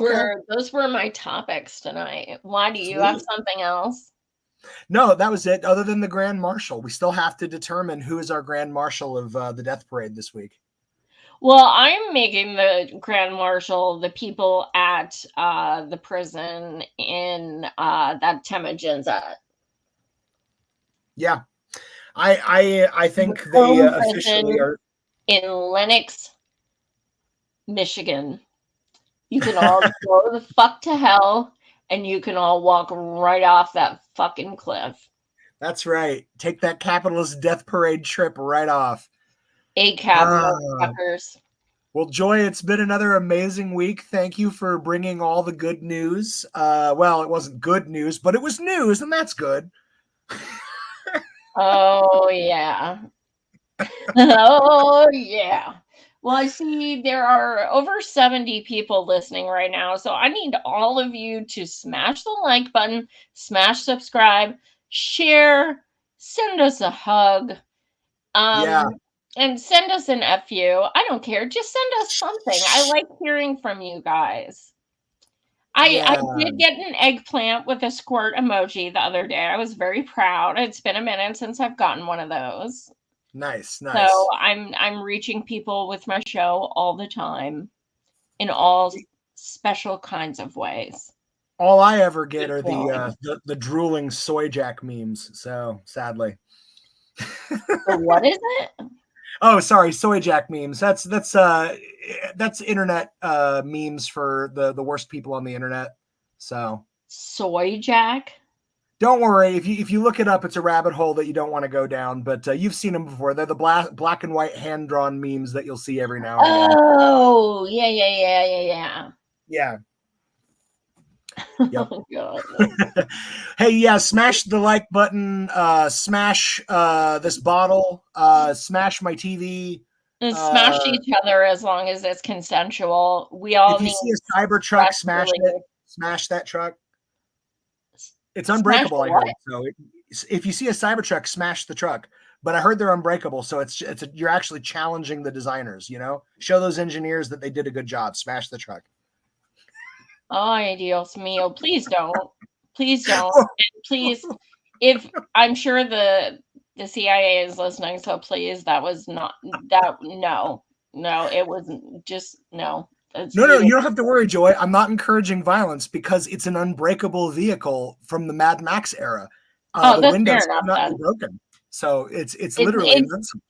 were my topics tonight. Why do you have something else? No, that was it. Other than the Grand Marshal, we still have to determine who is our Grand Marshal of the Death Parade this week. Well, I'm making the Grand Marshal the people at the prison in that Temujin's at. Yeah, I think they officially are in Lenox, Michigan. You can all go the fuck to hell, and you can all walk right off that fucking cliff. That's right. Take that capitalist death parade trip right off. motherfuckers. Well, Joy, it's been another amazing week. Thank you for bringing all the good news. Well, it wasn't good news, but it was news, and that's good. Oh, yeah. Oh, yeah. Well, I see there are over 70 people listening right now, so I need all of you to smash the like button, smash subscribe, share, send us a hug, and send us an FU. I don't care. Just send us something. I like hearing from you guys. I did get an eggplant with a squirt emoji the other day. I was very proud. It's been a minute since I've gotten one of those. Nice. So I'm reaching people with my show all the time in all special kinds of ways. All I ever get are the drooling soy jack memes. So sadly. So what is it? Oh, sorry, soy jack memes. That's internet memes for the worst people on the internet. So soy jack. Don't worry, if you look it up, it's a rabbit hole that you don't want to go down. But you've seen them before. They're the black and white hand drawn memes that you'll see every now and then. Oh, yeah. Yeah. Yep. Oh God. Hey, yeah, smash the like button. Smash this bottle. Smash my TV. And smash each other as long as it's consensual. We all. If you see a cyber truck, smash it. Smash that truck. It's unbreakable, I heard. So if you see a Cybertruck, smash the truck. But I heard they're unbreakable, so you're actually challenging the designers. Show those engineers that they did a good job. Smash the truck. Ay, Dios mío! Please don't. Please don't. And please, if I'm sure the CIA is listening, so please, that was not that. No, it wasn't. Just no. No, you don't have to worry, Joy. I'm not encouraging violence because it's an unbreakable vehicle from the Mad Max era. The windows have not been broken, so it's literally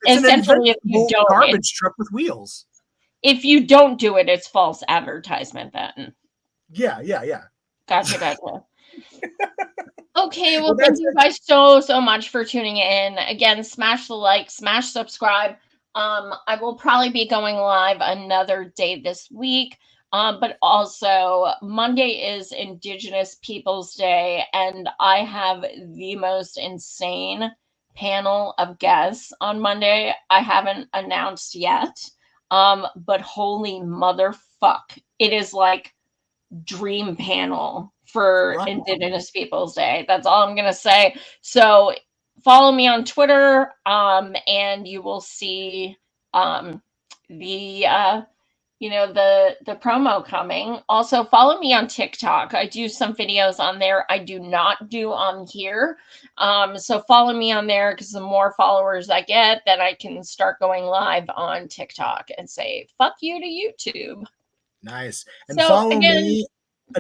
essentially an garbage truck with wheels. If you don't do it, it's false advertisement. Then. Yeah. Gotcha. Okay, well, Well, thank that's you guys so much for tuning in. Again, smash the like, smash subscribe. I will probably be going live another day this week. But also Monday is Indigenous Peoples Day, and I have the most insane panel of guests on Monday. I haven't announced yet. But holy motherfuck, it is like dream panel for right. Indigenous Peoples Day. That's all I'm gonna say. So follow me on Twitter, and you will see the the promo coming. Also follow me on TikTok. I do some videos on there I do not do on here. So follow me on there, because the more followers I get, then I can start going live on TikTok and say fuck you to YouTube. Nice. And So follow again, me.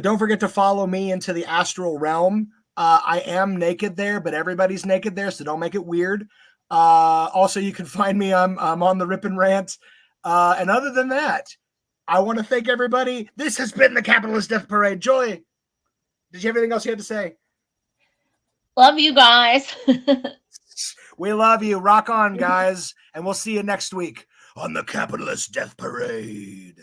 Don't forget to follow me into the astral realm. I am naked there, but everybody's naked there, so don't make it weird. Also, you can find me. I'm on the Rip and Rant. And other than that, I want to thank everybody. This has been the Capitalist Death Parade. Joy, did you have anything else you had to say? love you guys. We love you. Rock on, guys. And we'll see you next week on the Capitalist Death Parade.